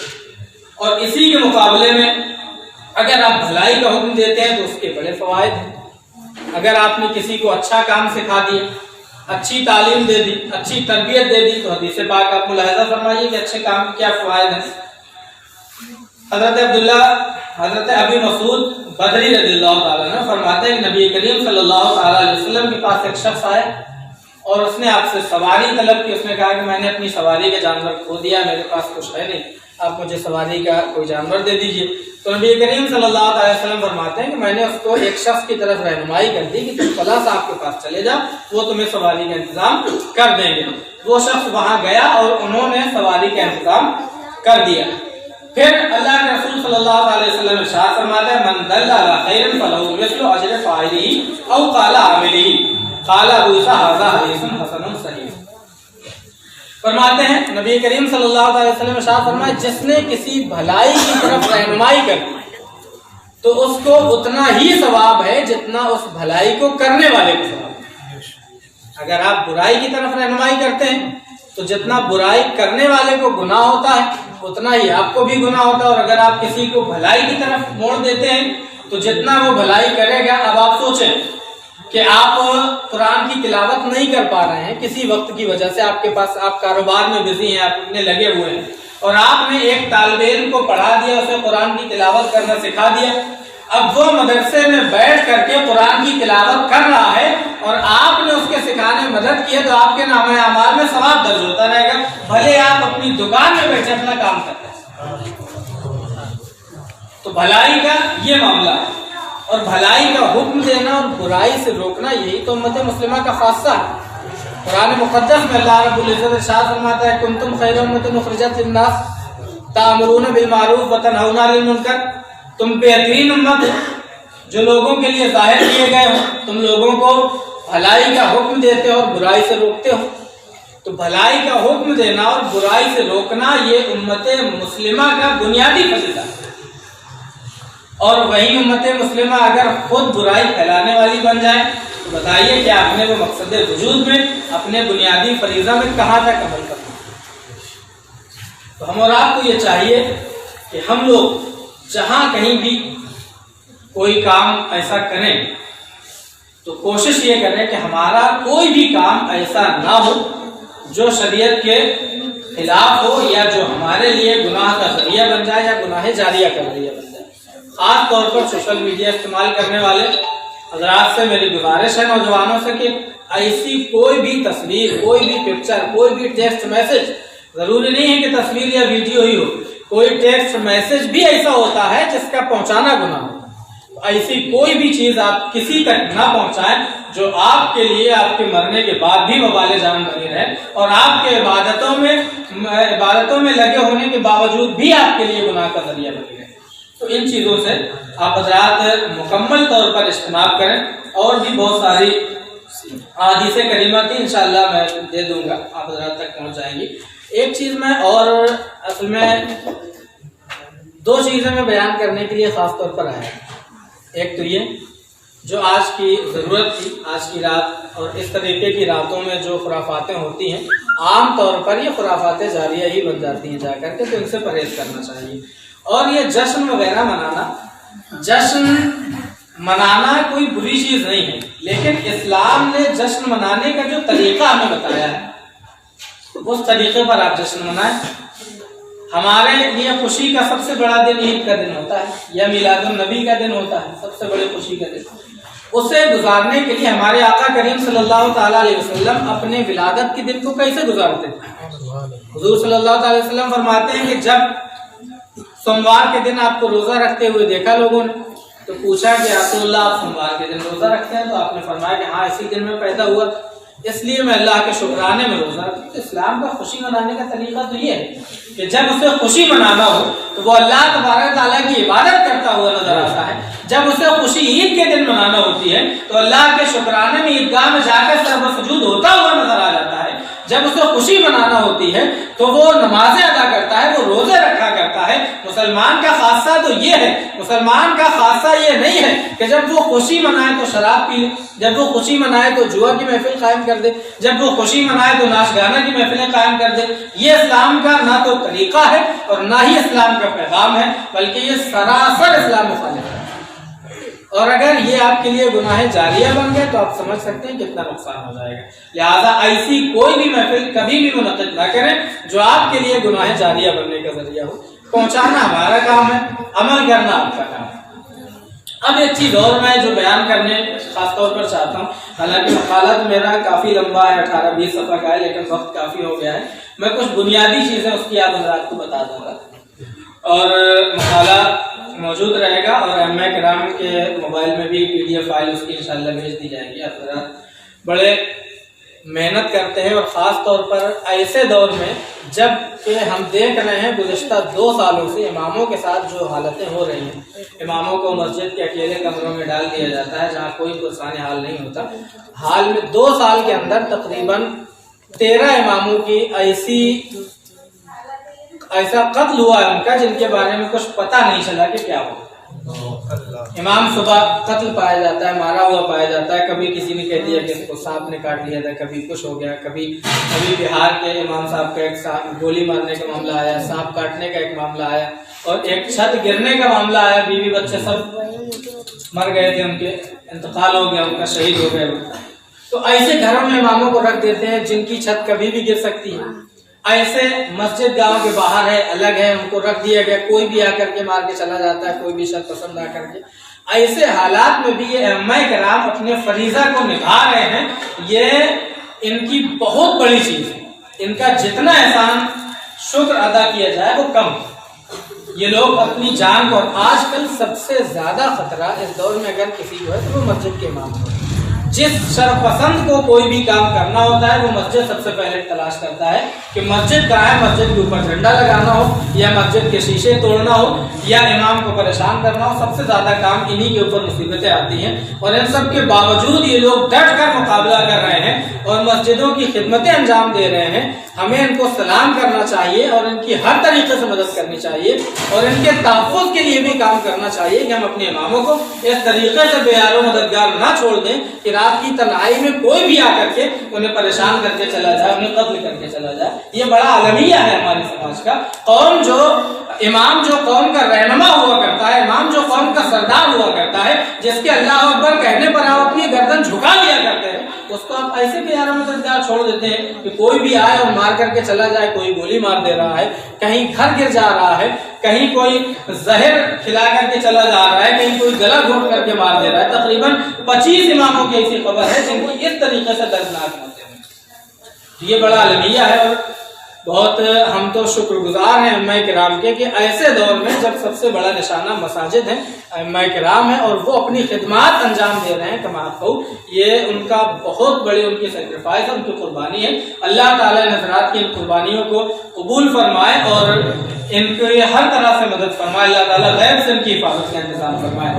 اور اسی کے مقابلے میں اگر آپ بھلائی کا حکم دیتے ہیں تو اس کے بڑے فوائد ہیں. اگر آپ نے کسی کو اچھا کام سکھا دیا، اچھی تعلیم دے دی، اچھی تربیت دے دی، تو حدیث پاک آپ ملاحظہ فرمائیے کہ اچھے کام کے کیا فوائد ہیں. حضرت ابی مسعود بدری رضی اللہ تعالیٰ عنہ فرماتے ہیں کہ نبی کریم صلی اللہ تعالیٰ علیہ وسلم کے پاس ایک شخص آیا اور اس نے آپ سے سواری طلب کی. اس نے کہا کہ میں نے اپنی سواری کا جانور کھو دیا، میرے پاس کچھ ہے نہیں، آپ مجھے سواری کا کوئی جانور دے دیجیے. تو نبی کریم صلی اللہ علیہ وسلم فرماتے ہیں کہ میں نے اس کو ایک شخص کی طرف رہنمائی کر دی کہ تم فلاں صاحب کے پاس چلے جاؤ، وہ تمہیں سواری کا انتظام کر دیں گے. وہ شخص وہاں گیا اور انہوں نے سواری کا انتظام کر دیا. پھر اللہ کے رسول صلی اللہ علیہ وسلم ارشاد فرماتے ہیں من دل علی خیر فلہ مثل اجر فاعلہ او قال عاملہ قال ابو اسحاق ھذا حدیث حسن صحیح. فرماتے ہیں نبی کریم صلی اللہ علیہ وسلم ارشاد فرمایا جس نے کسی بھلائی کی طرف رہنمائی کر دی تو اس کو اتنا ہی ثواب ہے جتنا اس بھلائی کو کرنے والے کو ثواب ہے. اگر آپ برائی کی طرف رہنمائی کرتے ہیں تو جتنا برائی کرنے والے کو گناہ ہوتا ہے اتنا ہی آپ کو بھی گناہ ہوتا ہے. اور اگر آپ کسی کو بھلائی کی طرف موڑ دیتے ہیں تو جتنا وہ بھلائی کرے گا. اب آپ سوچیں کہ آپ قرآن کی تلاوت نہیں کر پا رہے ہیں کسی وقت کی وجہ سے، آپ کے پاس آپ کاروبار میں بزی ہیں، آپ اتنے لگے ہوئے ہیں، اور آپ نے ایک طالب علم کو پڑھا دیا، اسے قرآن کی تلاوت کرنا سکھا دیا. اب وہ مدرسے میں بیٹھ کر کے قرآن کی تلاوت کر رہا ہے اور آپ نے اس کے سکھانے میں مدد کی ہے تو آپ کے نامہ اعمال میں ثواب درج ہوتا رہے گا، بھلے آپ اپنی دکان میں بیٹھے اپنا کام کرتے ہیں. تو بھلائی کا یہ معاملہ ہے، اور بھلائی کا حکم دینا اور برائی سے روکنا یہی تو امت مسلمہ کا خاصہ ہے. قرآن مقدس میں اللہ رب العزت ارشاد فرماتا ہے کنتم خیر امۃ اخرجت للناس تأمرون بالمعروف وتنہون عن المنکر. تم بہترین امت جو لوگوں کے لیے ظاہر کیے گئے ہو، تم لوگوں کو بھلائی کا حکم دیتے ہو اور برائی سے روکتے ہو. تو بھلائی کا حکم دینا اور برائی سے روکنا یہ امت مسلمہ کا بنیادی فریضہ ہے. اور وہی امت مسلمہ اگر خود برائی پھیلانے والی بن جائے تو بتائیے کہ آپ نے وہ مقصد وجود میں اپنے بنیادی فریضہ میں کہاں تک عمل کرنا. تو ہم اور آپ کو یہ چاہیے کہ ہم لوگ جہاں کہیں بھی کوئی کام ایسا کریں تو کوشش یہ کریں کہ ہمارا کوئی بھی کام ایسا نہ ہو جو شریعت کے خلاف ہو یا جو ہمارے لیے گناہ کا ذریعہ بن جائے یا گناہ جاریہ کا ذریعہ بن جائے. خاص طور پر سوشل میڈیا استعمال کرنے والے حضرات سے میری گزارش ہے، نوجوانوں سے، کہ ایسی کوئی بھی تصویر، کوئی بھی پکچر، کوئی بھی ٹیکسٹ میسج، ضروری نہیں ہے کہ تصویر یا ویڈیو ہی ہو، کوئی ٹیکسٹ میسج بھی ایسا ہوتا ہے جس کا پہنچانا گناہ ہو. ایسی کوئی بھی چیز آپ کسی تک نہ پہنچائیں جو آپ کے لیے آپ کے مرنے کے بعد بھی وبال جان بنی رہے اور آپ کے عبادتوں میں لگے ہونے کے باوجود بھی آپ کے لیے گناہ کا ذریعہ بنی رہے. تو ان چیزوں سے آپ حضرات مکمل طور پر اجتناب کریں. اور بھی بہت ساری احادیث کریمہ تھی، انشاءاللہ میں دے دوں گا، آپ حضرات تک پہنچ جائیں گی. ایک چیز میں اور اصل میں دو چیزیں میں بیان کرنے کے لیے خاص طور پر آیا. ایک تو یہ جو آج کی ضرورت تھی، آج کی رات اور اس طریقے کی راتوں میں جو خرافاتیں ہوتی ہیں، عام طور پر یہ خرافاتیں جاریہ ہی بن جاتی ہیں جا کر کے، تو ان سے پرہیز کرنا چاہیے. اور یہ جشن وغیرہ منانا کوئی بری چیز نہیں ہے، لیکن اسلام نے جشن منانے کا جو طریقہ ہمیں بتایا ہے اس طریقے پر آپ جشن منائیں. ہمارے لیے خوشی کا سب سے بڑا دن عید کا دن ہوتا ہے یا میلاد النبی کا دن ہوتا ہے، سب سے بڑی خوشی کا دن. اسے گزارنے کے لیے ہمارے آقا کریم صلی اللہ تعالیٰ علیہ وسلم اپنے ولادت کے دن کو کیسے گزارتے تھے؟ حضور صلی اللہ تعالیٰ علیہ وسلم فرماتے ہیں کہ جب سوموار کے دن آپ کو روزہ رکھتے ہوئے دیکھا لوگوں نے تو پوچھا کہ رسول اللہ آپ سوموار کے دن روزہ رکھتے ہیں؟ تو آپ نے فرمایا کہ ہاں اسی دن میں پیدا ہوا اس لیے میں اللہ کے شکرانے میں روزہ رکھتا ہوں. اسلام کا خوشی منانے کا طریقہ تو یہ ہے کہ جب اسے خوشی منانا ہو تو وہ اللہ تبارک تعالیٰ کی عبادت کرتا ہوا نظر آتا ہے. جب اسے خوشی عید کے دن منانا ہوتی ہے تو اللہ کے شکرانے میں عیدگاہ میں جا کر سر سجود ہوتا ہوا نظر آ جاتا ہے. جب اسے خوشی منانا ہوتی ہے تو وہ نمازیں ادا کرتا ہے، وہ روزے رکھا کرتا ہے۔ مسلمان کا خاصہ تو یہ ہے، مسلمان کا خاصہ یہ نہیں ہے کہ جب وہ خوشی منائے تو شراب پی لے، جب وہ خوشی منائے تو جوا کی محفل قائم کر دے، جب وہ خوشی منائے تو ناچ گانا کی محفلیں قائم کر دے۔ یہ اسلام کا نہ تو طریقہ ہے اور نہ ہی اسلام کا پیغام ہے، بلکہ یہ سراسر اسلام مخالف ہے۔ اور اگر یہ آپ کے لیے گناہ جاریہ بن گئے تو آپ سمجھ سکتے ہیں کتنا نقصان ہو جائے گا۔ لہذا ایسی کوئی بھی محفل کبھی بھی منعقد نہ کریں جو آپ کے لیے گناہ جاریہ بننے کا ذریعہ ہو۔ پہنچانا ہمارا کام ہے، عمل کرنا آپ کا کام ہے۔ اب ایک چیز اور میں جو بیان کرنے خاص طور پر چاہتا ہوں، حالانکہ مقالہ تو میرا کافی لمبا ہے، 18-20 صفحہ کا ہے، لیکن وقت کافی ہو گیا ہے۔ میں کچھ بنیادی چیزیں اس کی آپ حضرات کو بتا دوں گا اور مقالہ موجود رہے گا، اور علماء کرام کے موبائل میں بھی PDF فائل اس کی انشاءاللہ بھیج دی جائے گی۔ حضرات بڑے محنت کرتے ہیں، اور خاص طور پر ایسے دور میں جب کہ ہم دیکھ رہے ہیں گزشتہ 2 سالوں سے اماموں کے ساتھ جو حالتیں ہو رہی ہیں، اماموں کو مسجد کے اکیلے کمروں میں ڈال دیا جاتا ہے جہاں کوئی پرسان حال نہیں ہوتا۔ حال میں 2 سال کے اندر تقریباً 13 اماموں کی ایسا قتل ہوا ہے ان کا جن کے بارے میں کچھ پتہ نہیں چلا کہ کیا ہوا۔ امام صبح قتل پایا جاتا ہے، مارا ہوا پایا جاتا ہے، کبھی کسی نے کہہ دیا کہ اس کو سانپ نے کاٹ لیا تھا، کبھی کچھ ہو گیا، کبھی بہار کے امام صاحب کا ایک گولی مارنے کا معاملہ آیا، سانپ کاٹنے کا ایک معاملہ آیا، اور ایک چھت گرنے کا معاملہ آیا، بیوی بچے سب مر گئے تھے، ان کے انتقال ہو گیا، ان کا شہید ہو گئے۔ تو ایسے گھروں میں اماموں کو رکھ دیتے ہیں جن کی چھت کبھی بھی گر سکتی ہے۔ ایسے مسجد گاؤں کے باہر ہے، الگ ہے، ان کو رکھ دیا گیا، کوئی بھی آ کر کے مار کے چلا جاتا ہے، کوئی بھی شخص پسند آ کر کے۔ ایسے حالات میں بھی یہ ائمہ کرام اپنے فریضہ کو نبھا رہے ہیں، یہ ان کی بہت بڑی چیز ہے۔ ان کا جتنا احسان شکر ادا کیا جائے وہ کم ہے۔ یہ لوگ اپنی جان کو، اور آج کل سب سے زیادہ خطرہ اس دور میں اگر کسی کو ہے تو وہ مسجد کے امام کو۔ جس شرپسند کو کوئی بھی کام کرنا ہوتا ہے وہ مسجد سب سے پہلے تلاش کرتا ہے کہ مسجد کہاں ہے، مسجد کے اوپر جھنڈا لگانا ہو یا مسجد کے شیشے توڑنا ہو یا امام کو پریشان کرنا ہو، سب سے زیادہ کام انہی کے اوپر مصیبتیں آتی ہیں۔ اور ان سب کے باوجود یہ لوگ ڈٹ کر مقابلہ کر رہے ہیں اور مسجدوں کی خدمتیں انجام دے رہے ہیں۔ ہمیں ان کو سلام کرنا چاہیے اور ان کی ہر طریقے سے مدد کرنی چاہیے، اور ان کے تحفظ کے لیے بھی کام کرنا چاہیے کہ ہم اپنے اماموں کو اس طریقے سے بے یار و مددگار نہ چھوڑ دیں کہ رات کی تنہائی میں کوئی بھی آ کر کے انہیں پریشان کر کے چلا جائے، انہیں قتل کر کے چلا جائے۔ یہ بڑا المیہ ہے ہمارے سماج کا۔ امام جو قوم کا رہنما ہوا کرتا ہے، امام جو قوم کا سردار ہوا کرتا ہے، جس کے اللہ اکبر کہنے پر آپ اپنی گردن جھکا لیا کرتے ہیں، اس کو آپ ایسے بے یار و مددگار چھوڑ دیتے ہیں کہ کوئی بھی آئے اور مار کر کے چلا جائے، کوئی گولی مار دے رہا ہے، کہیں گھر گر جا رہا ہے، کہیں کوئی زہر کھلا کر کے چلا جا رہا ہے، کہیں کوئی گلا گھونٹ کر کے مار دے رہا ہے۔ تقریباً 25 اماموں کی ایسی خبر ہے جن کی اس طریقے سے دردناک موتیں ہوئی۔ یہ بڑا المیہ ہے، اور بہت ہم تو شکر گزار ہیں ائمہ کرام کے کہ ایسے دور میں جب سب سے بڑا نشانہ مساجد ہیں، ائمہ کرام ہیں، اور وہ اپنی خدمات انجام دے رہے ہیں کما کو، یہ ان کا بہت بڑی ان کی سیکریفائس ہے، ان کی قربانی ہے۔ اللہ تعالیٰ نے حضرات کی ان قربانیوں کو قبول فرمائے اور ان کی ہر طرح سے مدد فرمائے۔ اللہ تعالیٰ غیب سے ان کی حفاظت کا انتظام فرمائے۔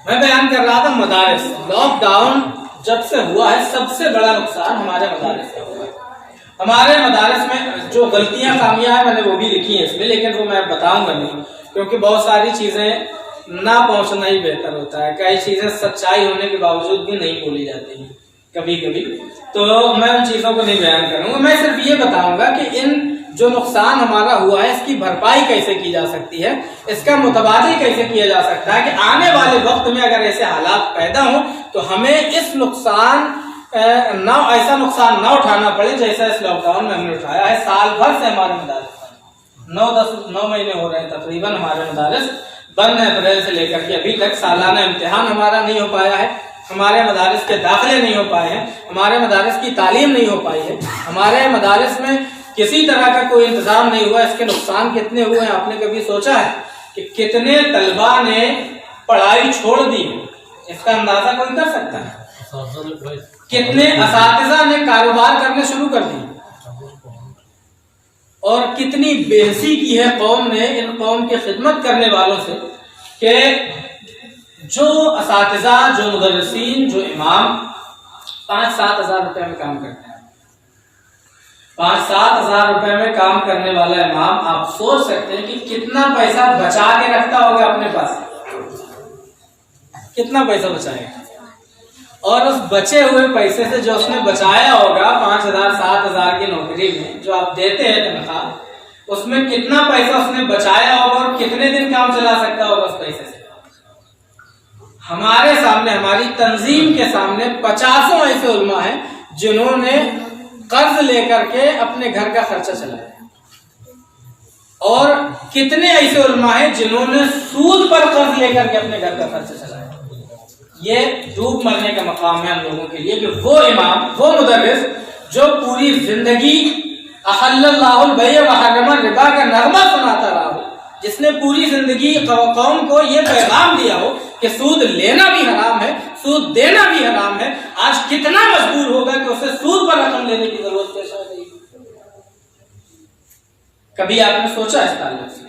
میں بیان کر رہا تھا مدارس۔ لاک ڈاؤن جب سے ہوا ہے سب سے بڑا نقصان ہمارے مدارس کا ہوا ہے۔ ہمارے مدارس میں جو غلطیاں خامیاں ہیں میں نے وہ بھی لکھی ہیں اس میں، لیکن وہ میں بتاؤں گا نہیں، کیونکہ بہت ساری چیزیں نہ پہنچنا ہی بہتر ہوتا ہے۔ کئی چیزیں سچائی ہونے کے باوجود بھی نہیں بولی جاتی ہیں کبھی کبھی، تو میں ان چیزوں کو نہیں بیان کروں گا۔ میں صرف یہ بتاؤں گا کہ ان جو نقصان ہمارا ہوا ہے اس کی بھرپائی کیسے کی جا سکتی ہے، اس کا متبادل کیسے کیا جا سکتا ہے کہ آنے والے وقت میں اگر ایسے حالات پیدا ہوں تو ہمیں اس ایسا نقصان نہ اٹھانا پڑے جیسا اس لاک ڈاؤن میں ہم نے اٹھایا ہے۔ سال بھر سے ہمارے مدارس 9 مہینے ہو رہے ہیں تقریباً ہمارے مدارس بند ہیں، اپریل سے لے کر کے ابھی تک سالانہ امتحان ہمارا نہیں ہو پایا ہے، ہمارے مدارس کے داخلے نہیں ہو پائے ہیں، ہمارے مدارس کی تعلیم نہیں ہو پائی ہے، ہمارے مدارس میں کسی طرح کا کوئی انتظام نہیں ہوا۔ اس کے نقصان کتنے ہوئے ہیں آپ نے کبھی سوچا ہے کہ کتنے طلبہ نے پڑھائی چھوڑ دی؟ اس کا اندازہ کوئی کر سکتا ہے؟ کتنے اساتذہ نے کاروبار کرنے شروع کر دی، اور کتنی بےحسی کی ہے قوم نے ان قوم کی خدمت کرنے والوں سے کہ جو اساتذہ، جو مدرسین، جو امام 5-7 ہزار روپے میں کام کرتے ہیں، 5-7 ہزار روپے میں کام کرنے والا امام آپ سوچ سکتے ہیں کہ کتنا پیسہ بچا کے رکھتا ہوگا اپنے پاس، کتنا پیسہ بچائے گا، اور اس بچے ہوئے پیسے سے جو اس نے بچایا ہوگا 5,000-7,000 کی نوکری میں جو آپ دیتے ہیں تنخواہ، اس میں کتنا پیسہ اس نے بچایا ہوگا اور کتنے دن کام چلا سکتا ہوگا اس پیسے سے۔ ہمارے سامنے، ہماری تنظیم کے سامنے 50 ایسے علماء ہیں جنہوں نے قرض لے کر کے اپنے گھر کا خرچہ چلایا، اور کتنے ایسے علماء ہیں جنہوں نے سود پر قرض لے کر کے اپنے گھر کا خرچہ چلایا۔ یہ ڈوب مرنے کا مقام ہے ہم لوگوں کے لیے کہ وہ امام، وہ مدرس جو پوری زندگی احل اللہ البیع وحرم الربا کا نغمہ سناتا رہا ہو، جس نے پوری زندگی قوم کو یہ پیغام دیا ہو کہ سود لینا بھی حرام ہے، سود دینا بھی حرام ہے، آج کتنا مجبور ہوگا کہ اسے سود پر رقم لینے کی ضرورت پیش آ گئی۔ کبھی آپ نے سوچا اس تعلق سے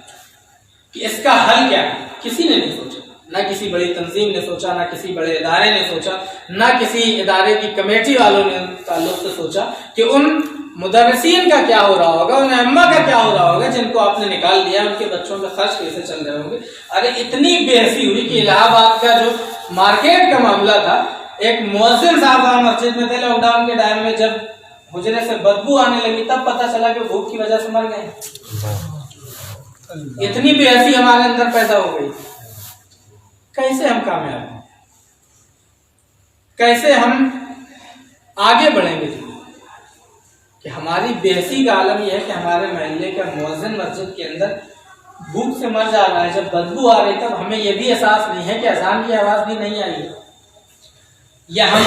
کہ اس کا حل کیا ہے؟ کسی نے نہیں سوچا، نہ کسی بڑی تنظیم نے سوچا، نہ کسی بڑے ادارے نے سوچا، نہ کسی ادارے کی کمیٹی والوں نے تعلق سے سوچا کہ ان مدرسین کا کیا ہو رہا ہوگا، ان ائمہ کا کیا ہو رہا ہوگا جن کو آپ نے نکال دیا، ان کے بچوں پہ خرچ کیسے چل رہے ہوں گے۔ ارے اتنی بے حسی ہوئی کہ الہ آباد کا جو مارکیٹ کا معاملہ تھا، ایک مؤذن صاحب وہاں مسجد میں تھے، لاک ڈاؤن کے ٹائم میں جب حجرے سے بدبو آنے لگی تب پتہ چلا کہ بھوک کی وجہ سے مر گئے۔ اتنی بے حسی ہمارے اندر پیدا ہو گئی۔ کیسے ہم کامیاب ہیں؟ کیسے ہم آگے بڑھیں گے؟ کہ ہماری بے حسی کا عالم یہ ہے کہ ہمارے محلے کا مؤذن مسجد کے اندر بھوک سے مر جا رہا ہے، جب بدبو آ رہی تب ہمیں یہ بھی احساس نہیں ہے کہ اذان کی آواز بھی نہیں آئی ہے، یا ہم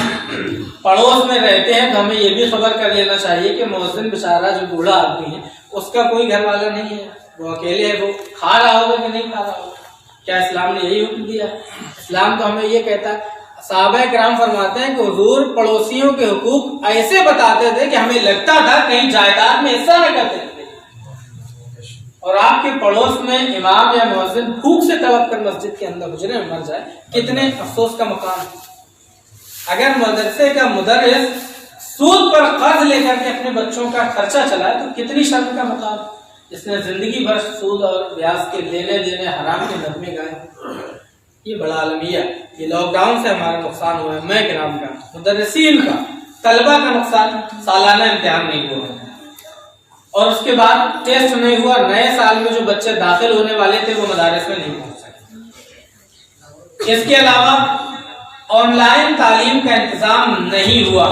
پڑوس میں رہتے ہیں تو ہمیں یہ بھی خبر کر لینا چاہیے کہ مؤذن بیچارہ جو بوڑھا آدمی ہے اس کا کوئی گھر والا نہیں ہے، وہ اکیلے ہے، وہ کھا رہا ہوگا کہ نہیں کھا رہا ہوگا۔ کیا اسلام نے یہی حکم دیا؟ اسلام تو ہمیں یہ کہتا ہے، صحابہ کرام فرماتے ہیں کہ حضور پڑوسیوں کے حقوق ایسے بتاتے تھے کہ ہمیں لگتا تھا کہیں جائیداد میں حصہ نہ کرتے تھے، اور آپ کے پڑوس میں امام یا مؤذن بھوک سے تڑپ کر مسجد کے اندر حجرے میں مر جائے، کتنے افسوس کا مقام ہے۔ اگر مدرسے کا مدرس سود پر قرض لے کر کے اپنے بچوں کا خرچہ چلائے تو کتنی شرم کا مقام ہے، جس نے زندگی بھر سود اور بیاج کے لینے دینے حرام کے نغمے گائے۔ یہ بڑا عالمیہ، یہ لاک ڈاؤن سے ہمارا نقصان ہوا ہے، میں کرام کا، مدرسین کا، طلبہ کا نقصان۔ سالانہ امتحان نہیں ہوا اور اس کے بعد ٹیسٹ نہیں ہوا، نئے سال میں جو بچے داخل ہونے والے تھے وہ مدارس میں نہیں پہنچ سکے۔ اس کے علاوہ آن لائن تعلیم کا انتظام نہیں ہوا۔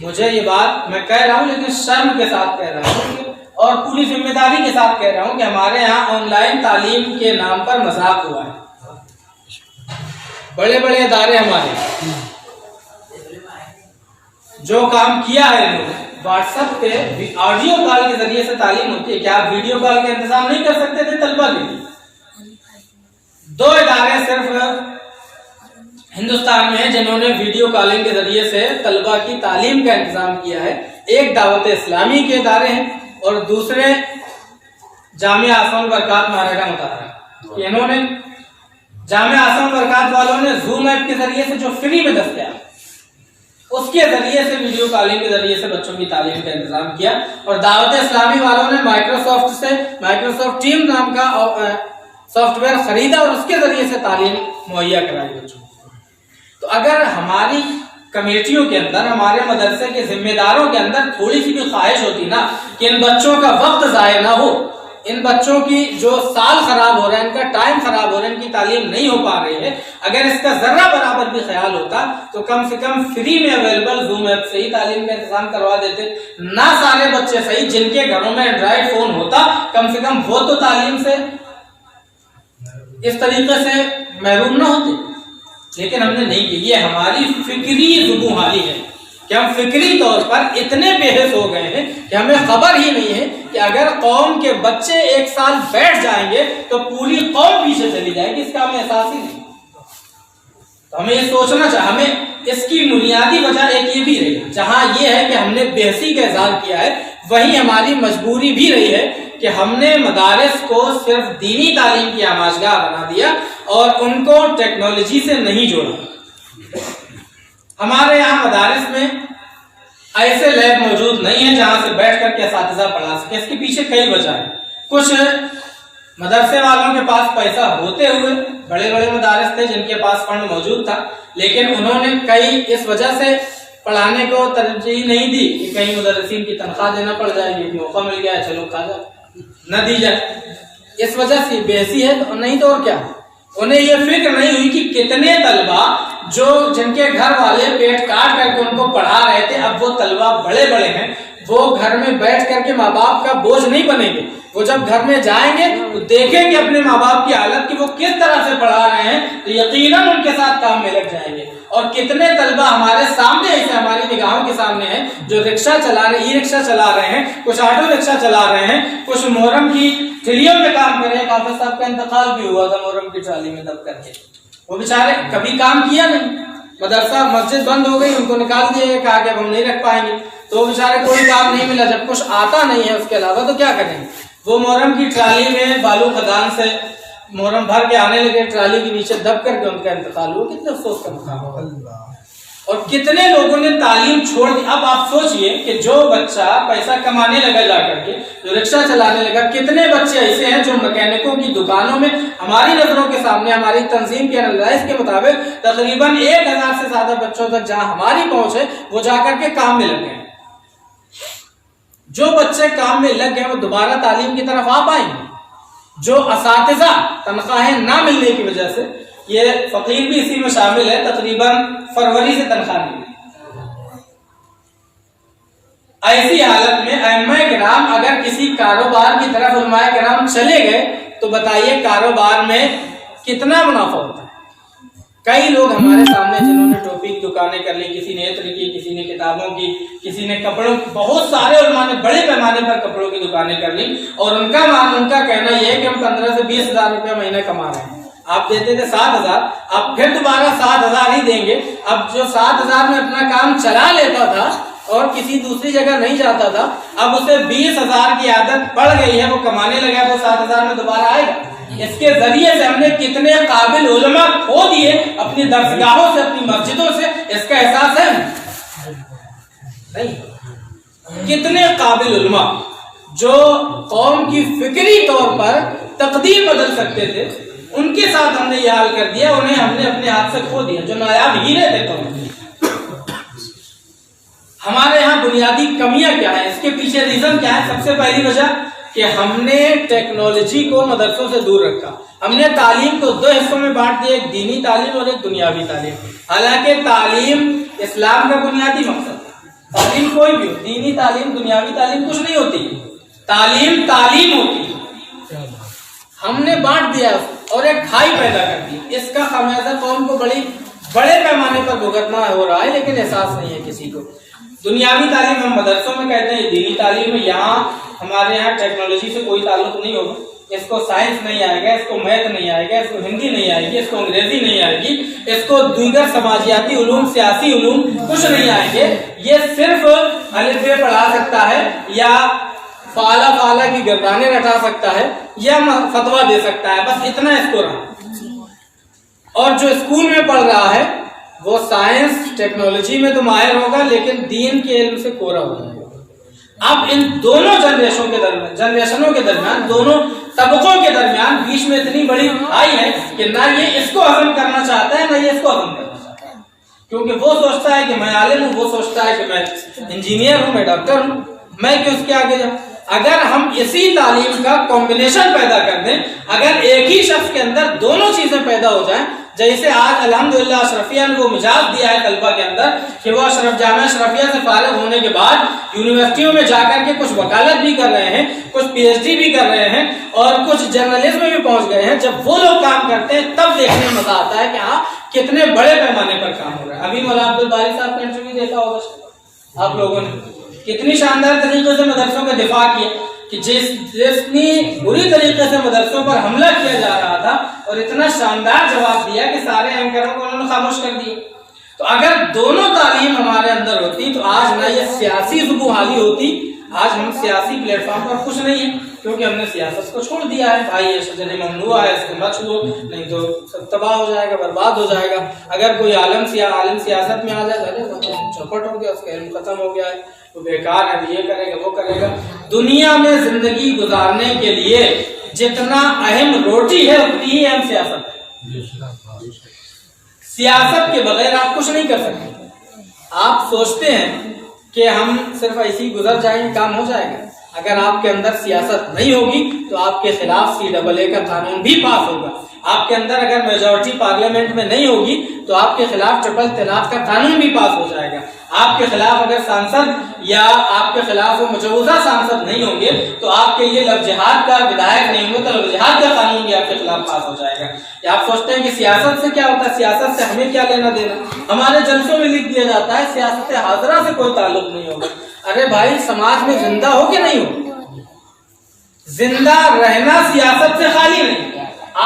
مجھے یہ بات میں کہہ رہا ہوں لیکن شرم کے ساتھ کہہ رہا ہوں اور پوری ذمہ داری کے ساتھ کہہ رہا ہوں کہ ہمارے یہاں آن لائن تعلیم کے نام پر مذاق ہوا ہے۔ بڑے بڑے ادارے ہمارے جو کام کیا ہے انہوں نے، واٹس ایپ پہ آڈیو کال کے ذریعے سے تعلیم ہوتی ہے، کیا آپ ویڈیو کال کا انتظام نہیں کر سکتے تھے طلبہ کے لیے؟ 2 ادارے صرف ہندوستان میں ہیں جنہوں نے ویڈیو کالنگ کے ذریعے سے طلبہ کی تعلیم کا انتظام کیا ہے، ایک دعوت اسلامی کے ادارے ہیں اور دوسرے جامعہ آسان برکات مہارگا مطالعہ، کہ انہوں نے جامعہ آسان برکات والوں نے زوم ایپ کے ذریعے سے جو فری میں دستیاب، اس کے ذریعے سے ویڈیو کالنگ کے ذریعے سے بچوں کی تعلیم کا انتظام کیا، اور دعوت اسلامی والوں نے مائکروسافٹ ٹیم نام کا سافٹ ویئر خریدا اور اس کے ذریعے سے تعلیم مہیا کرائی بچوں کو۔ تو اگر ہماری کمیٹیوں کے اندر، ہمارے مدرسے کے ذمہ داروں کے اندر تھوڑی سی بھی خواہش ہوتی نا کہ ان بچوں کا وقت ضائع نہ ہو، ان بچوں کی جو سال خراب ہو رہا ہے، ان کا ٹائم خراب ہو رہا ہے، ان کی تعلیم نہیں ہو پا رہی ہے، اگر اس کا ذرہ برابر بھی خیال ہوتا تو کم سے کم فری میں اویلیبل زوم ایپ سے ہی تعلیم کا انتظام کروا دیتے۔ نہ سارے بچے صحیح، جن کے گھروں میں اینڈرائڈ فون ہوتا کم سے کم وہ تو تعلیم سے اس طریقے سے محروم نہ ہوتے، لیکن ہم نے نہیں کی۔ یہ ہماری فکری زبوں حالی ہے کہ ہم فکری طور پر اتنے بے حس ہو گئے ہیں کہ ہمیں خبر ہی نہیں ہے کہ اگر قوم کے بچے 1 سال بیٹھ جائیں گے تو پوری قوم پیچھے چلی جائے گی، اس کا ہمیں احساس ہی نہیں۔ تو ہمیں یہ سوچنا چاہیے، ہمیں اس کی بنیادی وجہ ایک یہ بھی رہی، جہاں یہ ہے کہ ہم نے بے حسی کا اظہار کیا ہے، وہیں ہماری مجبوری بھی رہی ہے کہ ہم نے مدارس کو صرف دینی تعلیم کی آماجگاہ بنا دیا اور ان کو ٹیکنالوجی سے نہیں جوڑا۔ ہمارے یہاں مدارس میں ایسے لیب موجود نہیں ہیں جہاں سے بیٹھ کر کے اساتذہ پڑھا سکے. اس کے پیچھے کئی وجہ ہیں. کچھ مدرسے والوں کے پاس پیسہ ہوتے ہوئے بڑے بڑے مدارس تھے جن کے پاس فنڈ موجود تھا، لیکن انہوں نے کئی اس وجہ سے پڑھانے کو ترجیح نہیں دی کہ کہیں مدرسین کی تنخواہ دینا پڑ جائے گی، موقع مل گیا چلو کھا جائے نہ دی جائے، اس وجہ سے بیسی ہے. نہیں تو اور کیا، انہیں یہ فکر نہیں ہوئی کہ کتنے طلبہ جو جن کے گھر والے پیٹ کاٹ کر کے ان کو پڑھا رہے تھے، اب وہ طلبہ بڑے بڑے ہیں، وہ گھر میں بیٹھ کر کے ماں باپ کا بوجھ نہیں بنیں گے. وہ جب گھر میں جائیں گے تو دیکھیں گے اپنے ماں باپ کی حالت کہ وہ کس طرح سے پڑھا رہے ہیں، تو یقیناً ان کے ساتھ کام میں لگ جائیں گے. اور کتنے طلبہ ہمارے سامنے ایسے ہماری نگاہوں کے سامنے ہیں جو رکشہ چلا رہے، ای رکشہ چلا رہے ہیں، کچھ آٹو رکشہ چلا رہے ہیں، کچھ محرم کی ٹھلیوں میں کام کر رہے ہیں. حافظ صاحب کا انتقال بھی ہوا تھا محرم کی ٹرالی میں دب کر کے، وہ بیچارے کبھی کام کیا نہیں، مدرسہ مسجد بند ہو گئی، ان کو نکال دیا گیا، کہا کہ اب ہم نہیں رکھ پائیں گے، تو وہ بیچارے کوئی کام نہیں ملا. جب کچھ آتا نہیں ہے اس کے علاوہ تو کیا کریں گے؟ وہ محرم کی ٹرالی میں بالو خدان سے محرم بھر کے آنے لگے، ٹرالی کے نیچے دب کر کے ان کا انتقال ہوا. کتنے افسوس کا مقام ہوگا. اور کتنے لوگوں نے تعلیم چھوڑ دی. اب آپ سوچئے کہ جو بچہ پیسہ کمانے لگا جا کر کے، جو رکشہ چلانے لگا، کتنے بچے ایسے ہیں جو مکینکوں کی دکانوں میں ہماری نظروں کے سامنے، ہماری تنظیم کے انالائز کے مطابق تقریباً 1000 سے زیادہ بچوں تک جہاں ہماری پہنچ ہے وہ جا کر کے کام میں لگ گئے ہیں. جو بچے کام میں لگ گئے وہ دوبارہ تعلیم کی طرف آ پائیں گے. جو اساتذہ تنخواہیں نہ ملنے کی وجہ سے، یہ فقیر بھی اسی میں شامل ہے، تقریباً فروری سے تنخواہ نہیں ملی. ایسی حالت میں ائمہ کرام اگر کسی کاروبار کی طرف علماء کرام چلے گئے تو بتائیے کاروبار میں کتنا منافع ہوتا ہے. کئی لوگ ہمارے سامنے جنہوں نے ٹوپی کی دکانیں کر لی، کسی نے عطر کی، کسی نے کتابوں کی، کسی نے کپڑوں کی، بہت سارے علماء نے بڑے پیمانے پر کپڑوں کی دکانیں کر لی، اور ان کا کہنا یہ ہے کہ ہم 15 سے 20 ہزار روپے مہینے کما رہے ہیں. آپ دیتے تھے 7000، اب پھر دوبارہ 7000 ہی دیں گے. اب جو 7000 میں اپنا کام چلا لیتا تھا اور کسی دوسری جگہ نہیں جاتا تھا، اب اسے 20000 کی عادت پڑ گئی ہے، وہ کمانے لگا تو 7000 میں دوبارہ آئے گا. اس کے ذریعے سے ہم نے کتنے قابل علماء کھو دیے اپنی درسگاہوں سے، اپنی مسجدوں سے. اس کا احساس ہے نہیں؟ کتنے قابل علماء جو قوم کی فکری طور پر تقدیر بدل سکتے تھے، ان کے ساتھ ہم نے یہ حال کر دیا، انہیں ہم نے اپنے ہاتھ سے کھو دیا. جو نایاب ہیرے تھے قوم کے. ہمارے یہاں بنیادی کمیاں کیا ہیں؟ اس کے پیچھے ریزن کیا ہے؟ سب سے پہلی وجہ کہ ہم نے ٹیکنالوجی کو مدرسوں سے دور رکھا. ہم نے تعلیم کو 2 حصوں میں بانٹ دیا، ایک دینی تعلیم اور ایک دنیاوی تعلیم. حالانکہ تعلیم اسلام کا بنیادی مقصد ہے. تعلیم کوئی بھی ہو، دینی تعلیم، دنیاوی تعلیم کچھ نہیں ہوتی. تعلیم تعلیم ہوتی ہے. ہم نے بانٹ دیا اور ایک کھائی پیدا کر دی. اس کا خمیازہ قوم کو بڑے پیمانے پر بھگتنا ہو رہا ہے، لیکن احساس نہیں ہے کسی کو. دنیاوی تعلیم ہم مدرسوں میں کہتے ہیں، دینی تعلیم میں یہاں ہمارے یہاں ٹیکنالوجی سے کوئی تعلق نہیں ہوگا. اس کو سائنس نہیں آئے گا، اس کو میتھ نہیں آئے گا، اس کو ہندی نہیں آئے گی، اس کو انگریزی نہیں آئے گی، اس کو دیگر سماجیاتی علوم، سیاسی علوم کچھ نہیں آئیں گے. یہ صرف الف ب پڑھا سکتا ہے، یا فعلا کی گردانیں رکھا سکتا ہے، یا فتویٰ دے سکتا ہے، بس اتنا اس کو رہا. اور جو اسکول میں پڑھ رہا ہے وہ سائنس ٹیکنالوجی میں تو ماہر ہوگا، لیکن دین کے علم سے کورا ہو جائے گا. اب ان دونوں جنریشنوں کے درمیان، دونوں طبقوں کے درمیان بیچ میں اتنی بڑی آئی ہے کہ نہ یہ اس کو ہضم کرنا چاہتا ہے، نہ یہ اس کو ہضم کرنا چاہتا ہے. کیونکہ وہ سوچتا ہے کہ میں عالم ہوں، وہ سوچتا ہے کہ میں انجینئر ہوں، میں ڈاکٹر ہوں، میں کیوں اس کے آگے جاؤں. اگر ہم اسی تعلیم کا کمبینیشن پیدا کر دیں، اگر ایک ہی شخص کے اندر دونوں چیزیں پیدا ہو جائیں، جیسے آج الحمدللہ اشرفیہ نے وہ مزاج دیا ہے طلبہ کے اندر کہ وہ جامعہ اشرفیہ سے فارغ ہونے کے بعد یونیورسٹیوں میں جا کر کے کچھ وکالت بھی کر رہے ہیں، کچھ پی ایچ ڈی بھی کر رہے ہیں، اور کچھ جرنلزم میں بھی پہنچ گئے ہیں. جب وہ لوگ کام کرتے ہیں تب دیکھنے میں مزہ آتا ہے کہ ہاں کتنے بڑے پیمانے پر کام ہو رہا ہے. ابھی مولانا عبدالباری صاحب کا انٹرویو دیکھا ہوگا آپ لوگوں نے، کتنی شاندار طریقے سے مدرسوں کا دفاع کیا، کہ جتنی بری طریقے سے مدرسوں پر حملہ کیا جا رہا تھا، اور اتنا شاندار جواب دیا کہ سارے اینکروں کو انہوں نے خاموش کر دیا. تو اگر دونوں تعلیم ہمارے اندر ہوتی تو آج نہ یہ سیاسی زبوحالی ہوتی. آج ہم سیاسی پلیٹ فارم پر خوش نہیں ہیں کیونکہ ہم نے سیاست کو چھوڑ دیا ہے. بھائی یہ شجر ممنوع ہے، اس کو مت چھوڑو نہیں تو سب تباہ ہو جائے گا، برباد ہو جائے گا. اگر کوئی عالم سیاست میں آ جائے تو چوپٹ ہو گیا، اس کا علم ختم ہو گیا ہے، وہ بیکار ہے، یہ کرے گا وہ کرے گا. دنیا میں زندگی گزارنے کے لیے جتنا اہم روٹی ہے اتنی ہی اہم سیاست ہے. سیاست کے بغیر آپ کچھ نہیں کر سکتے. آپ سوچتے ہیں کہ ہم صرف ایسے ہی گزر جائیں گے، کام ہو جائے گا. اگر آپ کے اندر سیاست نہیں ہوگی تو آپ کے خلاف CAA کا قانون بھی پاس ہوگا. آپ کے اندر اگر میجورٹی پارلیمنٹ میں نہیں ہوگی تو آپ کے خلاف ٹرپل طلاق کا قانون بھی پاس ہو جائے گا. آپ کے خلاف اگر سانسد یا آپ کے خلاف وہ مجوزہ سانسد نہیں ہوں گے تو آپ کے لیے لفظ جہاد کا ودھائک نہیں ہوں گے تو لفظ جہاد کا قانون بھی آپ کے خلاف پاس ہو جائے گا. یا آپ سوچتے ہیں کہ سیاست سے کیا ہوتا ہے، سیاست سے ہمیں کیا لینا دینا. ہمارے جلسوں میں لکھ دیا جاتا ہے سیاست حاضرہ سے کوئی تعلق نہیں ہوگا. ارے بھائی سماج میں زندہ ہو کہ نہیں ہو؟ زندہ رہنا سیاست سے خالی نہیں.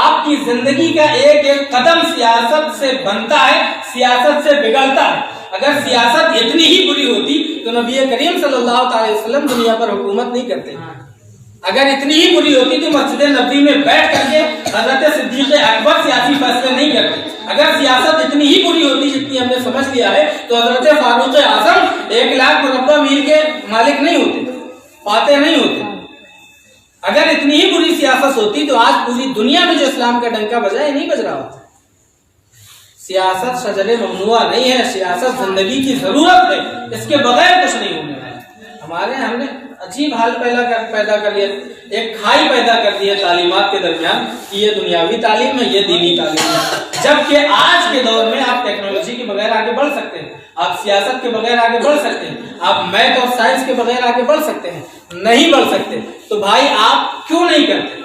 آپ کی زندگی کا ایک ایک قدم سیاست سے بنتا ہے، سیاست سے بگڑتا ہے. اگر سیاست اتنی ہی بری ہوتی تو نبی کریم صلی اللہ علیہ وسلم دنیا پر حکومت نہیں کرتے. اگر اتنی ہی بری ہوتی تو مسجد نبوی میں بیٹھ کر کے حضرت صدیق اکبر سیاسی فیصلے نہیں کرتے. اگر سیاست اتنی ہی بری ہوتی جتنی ہم نے سمجھ لیا ہے تو حضرت فاروق اعظم 1,00,000 مربع میل کے مالک نہیں ہوتے، فاتح نہیں ہوتے. اگر اتنی ہی بری سیاست ہوتی تو آج پوری دنیا میں جو اسلام کا ڈنکا بجا ہے نہیں بج رہا ہوتا. سیاست شجر ممنوع نہیں ہے، سیاست زندگی کی ضرورت ہے، اس کے بغیر کچھ نہیں ہونے والا. ہم نے عجیب حال پیدا کر لیا، ایک کھائی پیدا کر دی ہے تعلیمات کے درمیان کہ یہ دنیاوی تعلیم ہے، یہ دینی تعلیم ہے. جبکہ آج کے دور میں آپ ٹیکنالوجی کے بغیر آگے بڑھ سکتے ہیں، آپ سیاست کے بغیر آگے بڑھ سکتے ہیں، آپ میتھ اور سائنس کے بغیر آگے بڑھ سکتے ہیں. نہیں بڑھ سکتے تو بھائی آپ کیوں نہیں کرتے؟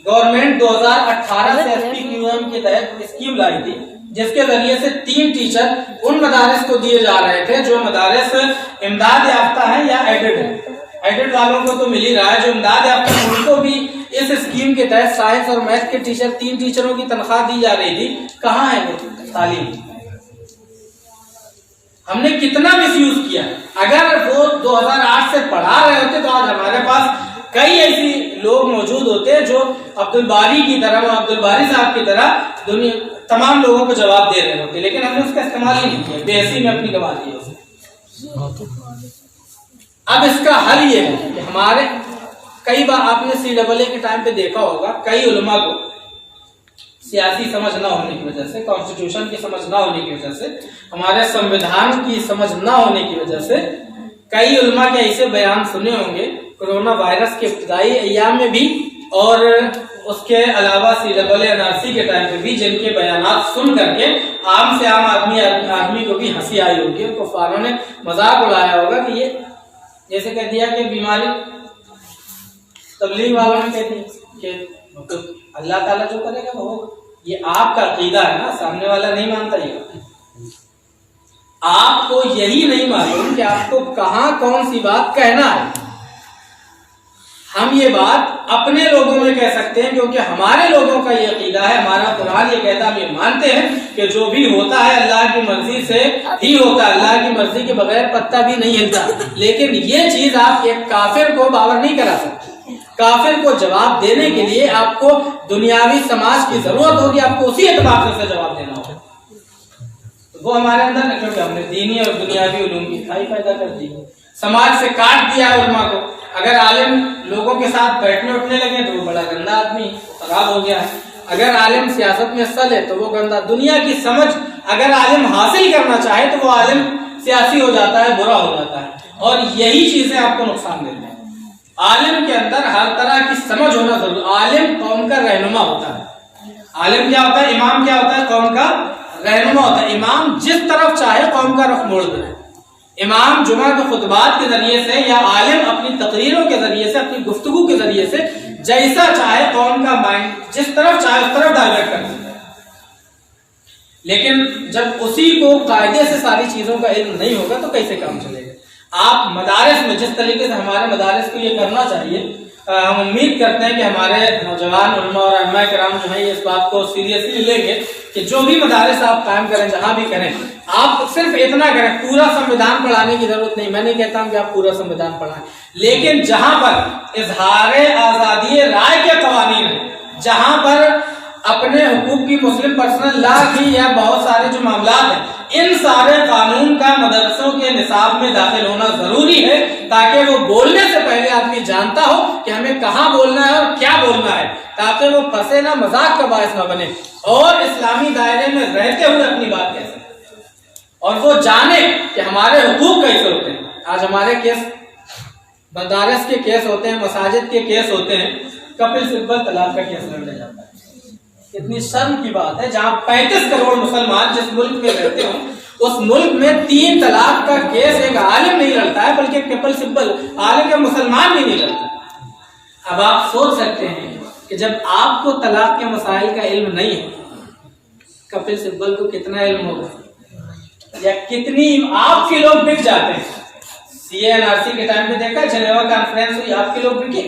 گورنمنٹ 2018 سے SPQM کے تحت اسکیم لائی تھی جس کے ذریعے سے 3 ٹیچر ان مدارس کو دیے جا رہے تھے جو مدارس امداد یافتہ ہیں یا ایڈڈ ہیں. ایڈڈ والوں کو تو مل ہی رہا ہے، جو امداد یافتہ ہیں ان کو بھی اس اسکیم کے تحت سائنس اور میتھ کے 3 ٹیچروں کی تنخواہ دی جا رہی تھی. کہاں ہے وہ تعلیم؟ ہم نے کتنا مس یوز کیا. اگر وہ 2008 سے پڑھا رہے ہوتے تو آج ہمارے پاس کئی ایسی لوگ موجود ہوتے جو عبد الباری کی طرح، عبد الباری صاحب کی طرح دنیا تمام لوگوں کو جواب دے رہے ہوتے، لیکن ہم نے اس کا استعمال ہی نہیں کیا، بے حسی میں اپنی گوا دی. اب اس کا حل یہ ہے کہ ہمارے کئی بار آپ نے CAA کے ٹائم پہ دیکھا ہوگا کئی علماء کو سیاسی سمجھ نہ ہونے کی وجہ سے، کانسٹیٹیوشن کی سمجھ نہ ہونے کی وجہ سے، ہمارے سنویدھان کی سمجھ نہ ہونے کی وجہ سے کئی علماء کے ایسے بیان سنے ہوں گے کورونا وائرس کے ابتدائی ایام میں بھی اور اس کے علاوہ CAA NRC کے ٹائم پہ بھی، جن کے بیانات سن کر کے عام سے عام آدمی کو بھی ہنسی آئی ہوگی اور کفاروں نے مذاق اڑایا ہوگا کہ یہ جیسے کہہ دیا کہ بیماری تبلیغ والوں نے کہتی کہ اللہ تعالیٰ جو کرے گا وہ ہوگا. یہ آپ کا عقیدہ ہے نا، سامنے والا نہیں مانتا. یہ آپ کو یہی نہیں معلوم کہ آپ کو کہاں کون سی بات کہنا ہے. ہم یہ بات اپنے لوگوں میں کہہ سکتے ہیں کیونکہ ہمارے لوگوں کا یہ عقیدہ ہے، ہمارا قرآن یہ کہتا ہے، ہم یہ مانتے ہیں کہ جو بھی ہوتا ہے اللہ کی مرضی سے ہی ہوتا ہے، اللہ کی مرضی کے بغیر پتہ بھی نہیں ہلتا. لیکن یہ چیز آپ ایک کافر کو باور نہیں کرا سکتے. کافر کو جواب دینے کے لیے آپ کو دنیاوی سماج کی ضرورت ہوگی، آپ کو اسی اعتبار سے جواب دینا ہوگا. وہ ہمارے اندر کیونکہ ہم نے دینی اور دنیاوی علوم کی کھائی پیدا کر دی، سماج سے کاٹ دیا علماء کو. اگر عالم لوگوں کے ساتھ بیٹھنے اٹھنے لگے تو وہ بڑا گندا آدمی خراب ہو گیا ہے. اگر عالم سیاست میں حصہ لے تو وہ گندا. دنیا کی سمجھ اگر عالم حاصل کرنا چاہے تو وہ عالم سیاسی ہو جاتا ہے، برا ہو جاتا ہے، اور یہی چیزیں آپ کو نقصان دیتے ہیں. عالم کے اندر ہر طرح کی سمجھ ہونا ضروری. عالم قوم کا رہنما ہوتا ہے. عالم کیا ہوتا ہے؟ امام کیا ہوتا ہے؟ قوم کا رہنما ہوتا ہے. امام جس طرف چاہے قوم کا رخ موڑ دے. امام جمعہ کے خطبات کے ذریعے سے یا عالم اپنی تقریروں کے ذریعے سے، اپنی گفتگو کے ذریعے سے جیسا چاہے قوم کا مائنڈ جس طرف چاہے اس طرف ڈائیورٹ کر سکتا ہے. لیکن جب اسی کو قاعدے سے ساری چیزوں کا علم نہیں ہوگا تو کیسے کام چلے گا؟ آپ مدارس میں جس طریقے سے ہمارے مدارس کو یہ کرنا چاہیے ہم امید کرتے ہیں کہ ہمارے نوجوان علماء اور علماء کرام جو ہیں یہ اس بات کو سیریسلی لیں گے کہ جو بھی مدارس آپ قائم کریں جہاں بھی کریں آپ صرف اتنا کریں، پورا سنویدھان پڑھانے کی ضرورت نہیں، میں نہیں کہتا ہوں کہ آپ پورا سنویدھان پڑھائیں، لیکن جہاں پر اظہار آزادی رائے کے قوانین ہیں، جہاں پر اپنے حقوق کی مسلم پرسنل لا کی یا بہت سارے جو معاملات ہیں ان سارے قانون کا مدرسوں کے نصاب میں داخل ہونا ضروری ہے، تاکہ وہ بولنے سے پہلے آدمی جانتا ہو کہ ہمیں کہاں بولنا ہے اور کیا بولنا ہے، تاکہ وہ پھنسے نہ، مذاق کا باعث نہ بنے اور اسلامی دائرے میں رہتے ہوئے اپنی بات کہہ سکے اور وہ جانے کہ ہمارے حقوق کیسے ہوتے ہیں۔ آج ہمارے کیس مدارس کے کیس ہوتے ہیں، مساجد کے کیس ہوتے ہیں، کپل سبل طلاق کا کیس لڑا جاتا ہے۔ کتنی شرم کی بات ہے، جہاں 35 کروڑ مسلمان جس ملک میں رہتے ہوں اس ملک میں 3 طلاق کا کیس ایک عالم نہیں لڑتا ہے، بلکہ کپل سبل عالم کے مسلمان بھی نہیں لڑتا۔ اب آپ سوچ سکتے ہیں کہ جب آپ کو طلاق کے مسائل کا علم نہیں ہے، کپل سبل کو کتنا علم ہوگا، یا کتنی آپ کے لوگ بک جاتے ہیں۔ CNRC کے ٹائم پہ دیکھا، جنیوا کانفرنس ہوئی، آپ کے لوگ بکے،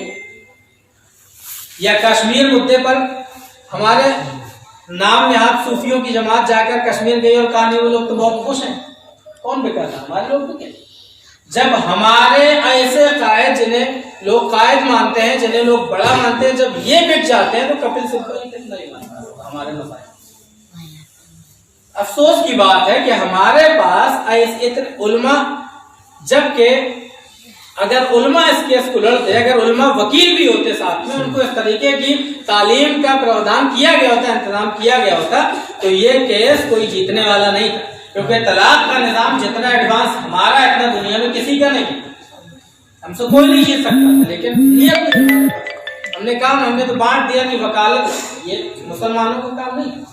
یا کشمیر مدے پر ہمارے نام نہاد صوفیوں کی جماعت جا کر کشمیر گئی اور کہا نہیں وہ لوگ تو بہت خوش ہیں، کون بکا تھا؟ ہمارے لوگ بکے۔ جب ہمارے ایسے قائد جنہیں لوگ قائد مانتے ہیں، جنہیں لوگ بڑا مانتے ہیں، جب یہ بک جاتے ہیں تو کپل سبل کتنا ہی مانتا ہمارے مسائل۔ افسوس کی بات ہے کہ ہمارے پاس ایسے علماء، جبکہ اگر علماء اس کیس کو لڑتے، اگر علماء وکیل بھی ہوتے ساتھ میں، ان کو اس طریقے کی تعلیم کا پراودھان کیا گیا ہوتا، انتظام کیا گیا ہوتا، تو یہ کیس کوئی جیتنے والا نہیں تھا، کیونکہ طلاق کا نظام جتنا ایڈوانس ہمارا اتنا دنیا میں کسی کا نہیں، ہم سے کوئی نہیں جیت سکتا تھا، لیکن نیت ہم نے کہا، ہم نے تو بانٹ دیا کہ وکالت یہ مسلمانوں کا کام نہیں،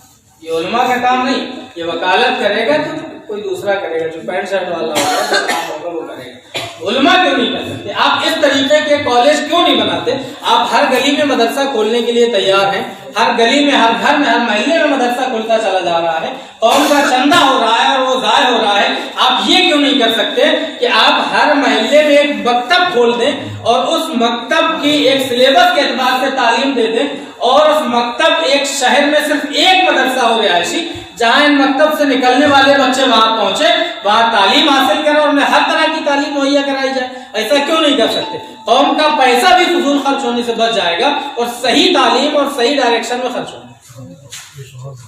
یہ علماء کا کام نہیں، یہ وکالت کرے گا تو کوئی دوسرا کرے گا، جو پینٹ شرٹ والا ہوگا جو کام ہوگا وہ کرے گا۔ علماء کیوں نہیں کر سکتے؟ آپ اس طریقے کے کالج کیوں نہیں بناتے؟ آپ ہر گلی میں مدرسہ کھولنے کے لیے تیار ہیں، ہر گلی میں، ہر گھر میں، ہر محلے میں مدرسہ کھلتا چلا جا رہا ہے، قوم کا چندہ ہو رہا ہے اور وہ ضائع ہو رہا ہے۔ آپ یہ کیوں نہیں کر سکتے کہ آپ ہر محلے میں ایک مکتب کھول دیں اور اس مکتب کی ایک سلیبس کے اعتبار سے تعلیم دے دیں، اور اس مکتب ایک شہر میں صرف ایک مدرسہ ہو رہائشی، جہاں ان مکتب سے نکلنے والے بچے وہاں پہنچے، وہاں تعلیم حاصل کریں اور انہیں ہر طرح کی تعلیم مہیا کرائی جائے۔ ایسا کیوں نہیں کر سکتے؟ قوم کا پیسہ بھی فضول خرچ ہونے سے بچ جائے گا اور صحیح تعلیم اور صحیح ڈائریکشن میں خرچ ہوگا۔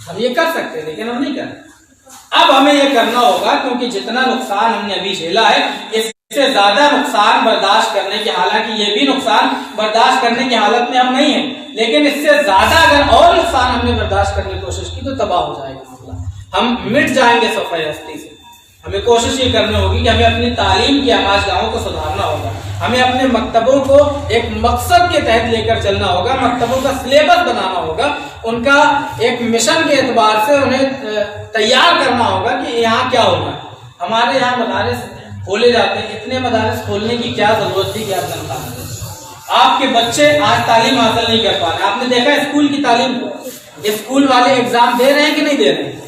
ہم یہ کر سکتے ہیں، لیکن ہم نہیں کر رہے۔ اب ہمیں یہ کرنا ہوگا، کیونکہ جتنا نقصان ہم نے ابھی جھیلا ہے، اس سے زیادہ نقصان برداشت کرنے کی، حالانکہ یہ بھی نقصان برداشت کرنے کی حالت میں ہم نہیں ہیں، لیکن اس سے زیادہ اگر اور نقصان ہم نے برداشت کرنے کی کوشش کی تو تباہ ہو جائے گا معاملہ، ہم مٹ جائیں گے صفحہ ہستی سے۔ ہمیں کوشش یہ کرنی ہوگی کہ ہمیں اپنی تعلیم کی آماج گاہوں کو سدھارنا ہوگا، ہمیں اپنے مکتبوں کو ایک مقصد کے تحت لے کر چلنا ہوگا، مکتبوں کا سلیبس بنانا ہوگا، ان کا ایک مشن کے اعتبار سے انہیں تیار کرنا ہوگا کہ یہاں کیا ہونا ہے۔ ہمارے یہاں مدارس کھولے جاتے ہیں، اتنے مدارس کھولنے کی کیا ضرورت تھی کہ آپ جانتا ہیں؟ آپ کے بچے آج تعلیم حاصل نہیں کر پا رہے۔ آپ نے دیکھا اسکول کی تعلیم کو، اسکول والے ایگزام دے رہے ہیں کہ نہیں دے رہے ہیں؟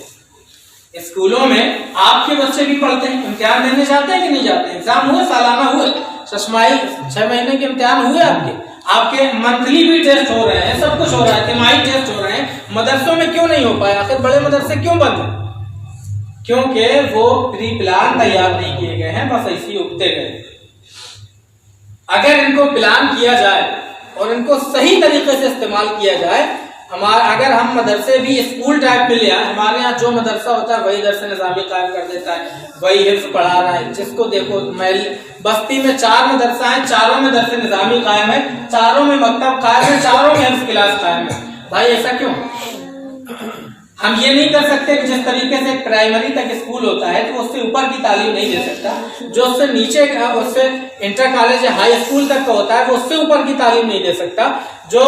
اسکولوں میں آپ کے بچے بھی پڑھتے ہیں، امتحان دینے جاتے ہیں کہ نہیں جاتے ہیں؟ ایگزام ہوئے، سالانہ ہوئے، ششماہی 6 مہینے کے امتحان ہوئے، آپ کے منتھلی بھی ٹیسٹ ہو رہے ہیں، سب کچھ ہو رہا ہے، تمہائی ٹیسٹ ہو رہے ہیں۔ مدرسوں میں کیوں نہیں ہو پائے؟ آخر بڑے مدرسے کیوں بند ہیں؟ کیونکہ وہ پری پلان تیار نہیں کیے گئے ہیں، بس ایسی اگتے گئے۔ اگر ان کو پلان کیا جائے اور ان کو صحیح طریقے سے استعمال کیا جائے، اگر ہم مدرسے بھی اسکول ٹائپ میں لے آئے، ہمارے یہاں جو مدرسہ ہوتا ہے وہی درس نظامی قائم کر دیتا ہے، وہی حفظ پڑھا رہا ہے، جس کو دیکھو بستی میں 4 مدرسہ ہیں، 4 میں درس نظامی قائم ہے، 4 میں مکتب قائم ہے، 4 میں حفظ کلاس قائم ہے۔ بھائی ایسا کیوں؟ ہم یہ نہیں کر سکتے کہ جس طریقے سے پرائمری تک اسکول ہوتا ہے تو اس سے اوپر کی تعلیم نہیں دے سکتا، جو اس سے نیچے اس سے انٹر کالج یا ہائی اسکول تک کا ہوتا ہے وہ اس سے اوپر کی تعلیم نہیں دے سکتا، جو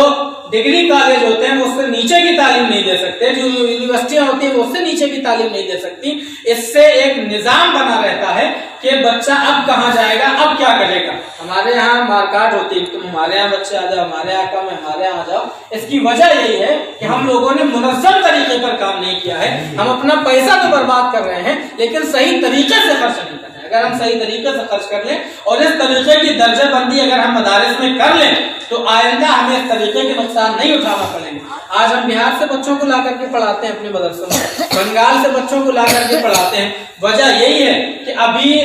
ڈگری کالج ہوتے ہیں وہ اس سے نیچے کی تعلیم نہیں دے سکتے، جو یونیورسٹیاں ہوتی ہیں وہ اس سے نیچے کی تعلیم نہیں دے سکتی۔ اس سے ایک نظام بنا رہتا ہے کہ بچہ اب کہاں جائے گا، اب کیا کرے گا۔ ہمارے یہاں مارکاٹ ہوتی ہے، تم ہمارے یہاں بچے آ جاؤ، ہمارے یہاں کم ہے، ہمارے یہاں آ جاؤ۔ اس کی وجہ یہی ہے کہ ہم لوگوں نے منظم طریقے پر کام نہیں کیا ہے، ہم اپنا پیسہ تو برباد کر رہے ہیں لیکن صحیح طریقے سے خرچ نہیں کر رہے ہیں۔ اگر ہم صحیح طریقے سے خرچ کر لیں اور اس طریقے کی درجہ بندی اگر ہم مدارس میں کر لیں تو آئندہ ہمیں اس طریقے کے نقصان نہیں اٹھانا پڑیں گے. آج ہم بہار سے بچوں کو لا کر کے پڑھاتے ہیں اپنے مدرسوں میں, بنگال سے بچوں کو لا کر کے پڑھاتے ہیں. وجہ یہی ہے کہ ابھی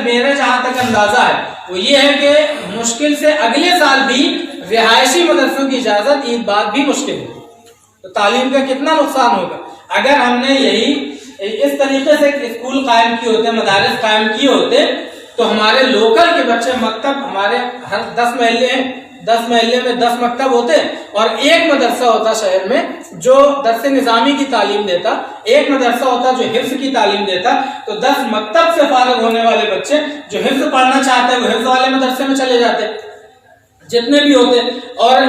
میرا جہاں تک اندازہ ہے وہ یہ ہے کہ مشکل سے اگلے سال بھی رہائشی مدرسوں کی اجازت عید بعد بھی مشکل ہے. تو تعلیم کا کتنا نقصان ہوگا اگر ہم نے یہی اس طریقے سے اسکول قائم کیے ہوتے, مدارس قائم کیے ہوتے, تو ہمارے لوکل کے بچے مکتب ہمارے ہر 10 محلے ہیں, 10 محلے میں 10 مکتب ہوتے اور ایک مدرسہ ہوتا شہر میں جو درس نظامی کی تعلیم دیتا, ایک مدرسہ ہوتا جو حفظ کی تعلیم دیتا, تو 10 مکتب سے فارغ ہونے والے بچے جو حفظ پڑھنا چاہتے ہیں وہ حفظ والے مدرسے میں چلے جاتے جتنے بھی ہوتے, اور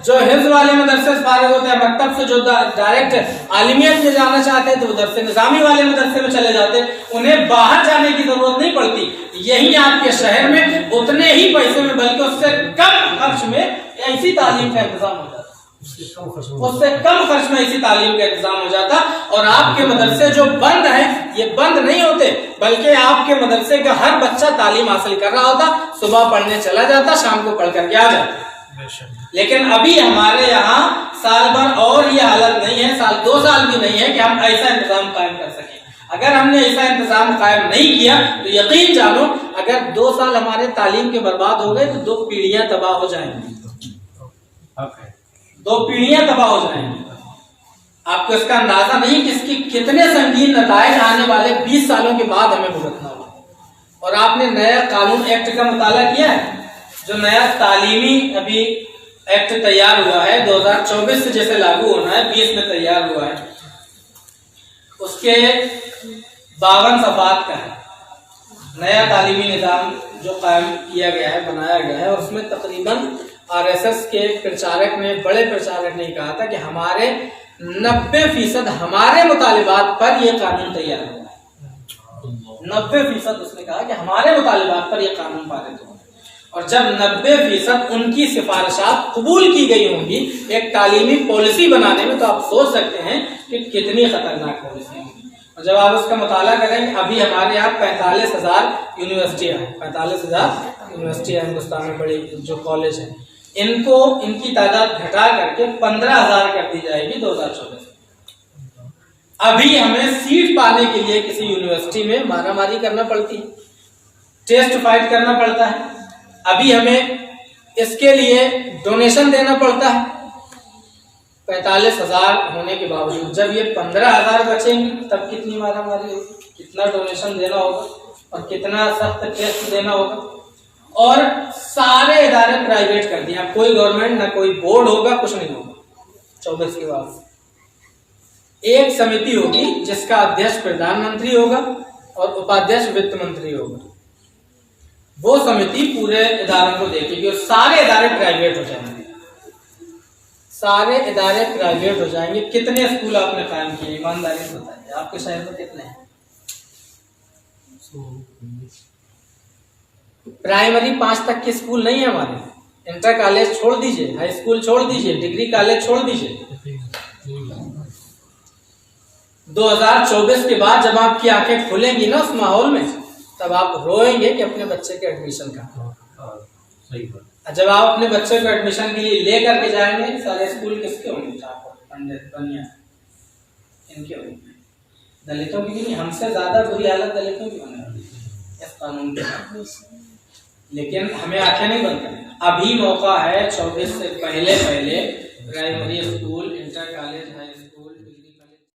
جو حفظ والے مدرسے سے فارغ ہوتے ہیں مکتب سے جو ڈائریکٹ عالمیت میں جانا چاہتے ہیں تو وہ درس نظامی والے مدرسے میں چلے جاتے, انہیں باہر جانے کی ضرورت نہیں پڑتی. یہی آپ کے شہر میں اتنے ہی پیسے میں بلکہ اس سے کم خرچ میں ایسی تعلیم کا انتظام ہو جاتا, اس سے کم خرچ میں ایسی تعلیم کا انتظام ہو جاتا. اور آپ کے مدرسے جو بند ہیں یہ بند نہیں ہوتے بلکہ آپ کے مدرسے کا ہر بچہ تعلیم حاصل کر رہا ہوتا, صبح پڑھنے چلا جاتا, شام کو پڑھ کر کے آ جاتا. لیکن ابھی ہمارے یہاں سال بھر اور یہ حالت نہیں ہے, سال 2 سال بھی نہیں ہے کہ ہم ایسا انتظام قائم کر سکیں. اگر ہم نے ایسا انتظام قائم نہیں کیا تو یقین جانو اگر 2 سال ہمارے تعلیم کے برباد ہو گئے تو 2 پیڑھیاں تباہ ہو جائیں گی, 2 پیڑھیاں تباہ ہو جائیں گی. آپ کو اس کا اندازہ نہیں کہ اس کی کتنے سنگین نتائج آنے والے 20 سالوں کے بعد ہمیں بھگتنا ہوگا. اور آپ نے نیا قانون ایکٹ کا مطالعہ کیا ہے, جو نیا تعلیمی ابھی ایکٹ تیار ہوا ہے 2024 سے جیسے لاگو ہونا ہے, 20 میں تیار ہوا ہے, اس کے 52 صفحات کا ہے. نیا تعلیمی نظام جو قائم کیا گیا ہے, بنایا گیا ہے, اور اس میں تقریباً RSS کے پرچارک نے, بڑے پرچارک نے کہا تھا کہ ہمارے 90% ہمارے مطالبات پر یہ قانون تیار ہوا ہے. 90% اس نے کہا کہ ہمارے مطالبات پر یہ قانون پارد ہوا. اور جب 90% ان کی سفارشات قبول کی گئی ہوں گی ایک تعلیمی پالیسی بنانے میں, تو آپ سوچ سکتے ہیں کہ کتنی خطرناک پالیسی ہوگی. اور جب آپ اس کا مطالعہ کریں کہ ابھی ہمارے یہاں 45,000 یونیورسٹیاں ہیں, 45,000 یونیورسٹیاں ہندوستان میں بڑی جو کالج ہیں, ان کو ان کی تعداد گھٹا کر کے 15,000 کر دی جائے گی 2024 میں. ابھی ہمیں سیٹ پانے کے لیے کسی یونیورسٹی میں مارا ماری کرنا پڑتی ہے, ٹیسٹ فائٹ کرنا پڑتا ہے, ابھی ہمیں اس کے لیے ڈونیشن دینا پڑتا ہے. 45,000 ہونے کے باوجود جب یہ 15,000 بچیں گی تب کتنی مارا ماری ہوگی, کتنا ڈونیشن دینا ہوگا اور کتنا سخت ٹیسٹ دینا ہوگا. اور سارے ادارے پرائیویٹ کر دیا, کوئی گورنمنٹ نہ کوئی بورڈ ہوگا, کچھ نہیں ہوگا. 24 کے بعد ایک سمیتی ہوگی جس کا ادھیش پردھان منتری ہوگا اور اپادھیش وت منتری ہوگا. وہ سمیتی پورے اداروں کو دیکھے گی اور سارے ادارے پرائیویٹ ہو جائیں گے, سارے ادارے پرائیویٹ ہو جائیں گے. کتنے اسکول آپ نے قائم کیے, ایمانداری سے بتائیے, آپ کے شہر میں کتنے ہیں؟ پرائمری 5 تک کے اسکول نہیں ہے ہمارے. انٹر کالج چھوڑ دیجئے, ہائی اسکول چھوڑ دیجئے, ڈگری کالج چھوڑ دیجئے. 2024 کے بعد جب آپ کی آنکھیں کھلیں گی نا اس ماحول میں, تب آپ روئیں گے کہ اپنے بچے کے ایڈمیشن کا. جب آپ اپنے بچے کو ایڈمیشن کے لیے لے کر کے جائیں گے, سارے اسکول کس کے ہوں گے؟ پنڈت بنیا ان کے ہوں گے, دلتوں کی نہیں. ہم سے زیادہ بری حالت دلتوں کی ہونے والی ہے اس قانون کے. لیکن ہمیں آنکھیں نہیں بند کریں, ابھی موقع ہے. 24 سے پہلے پرائمری اسکول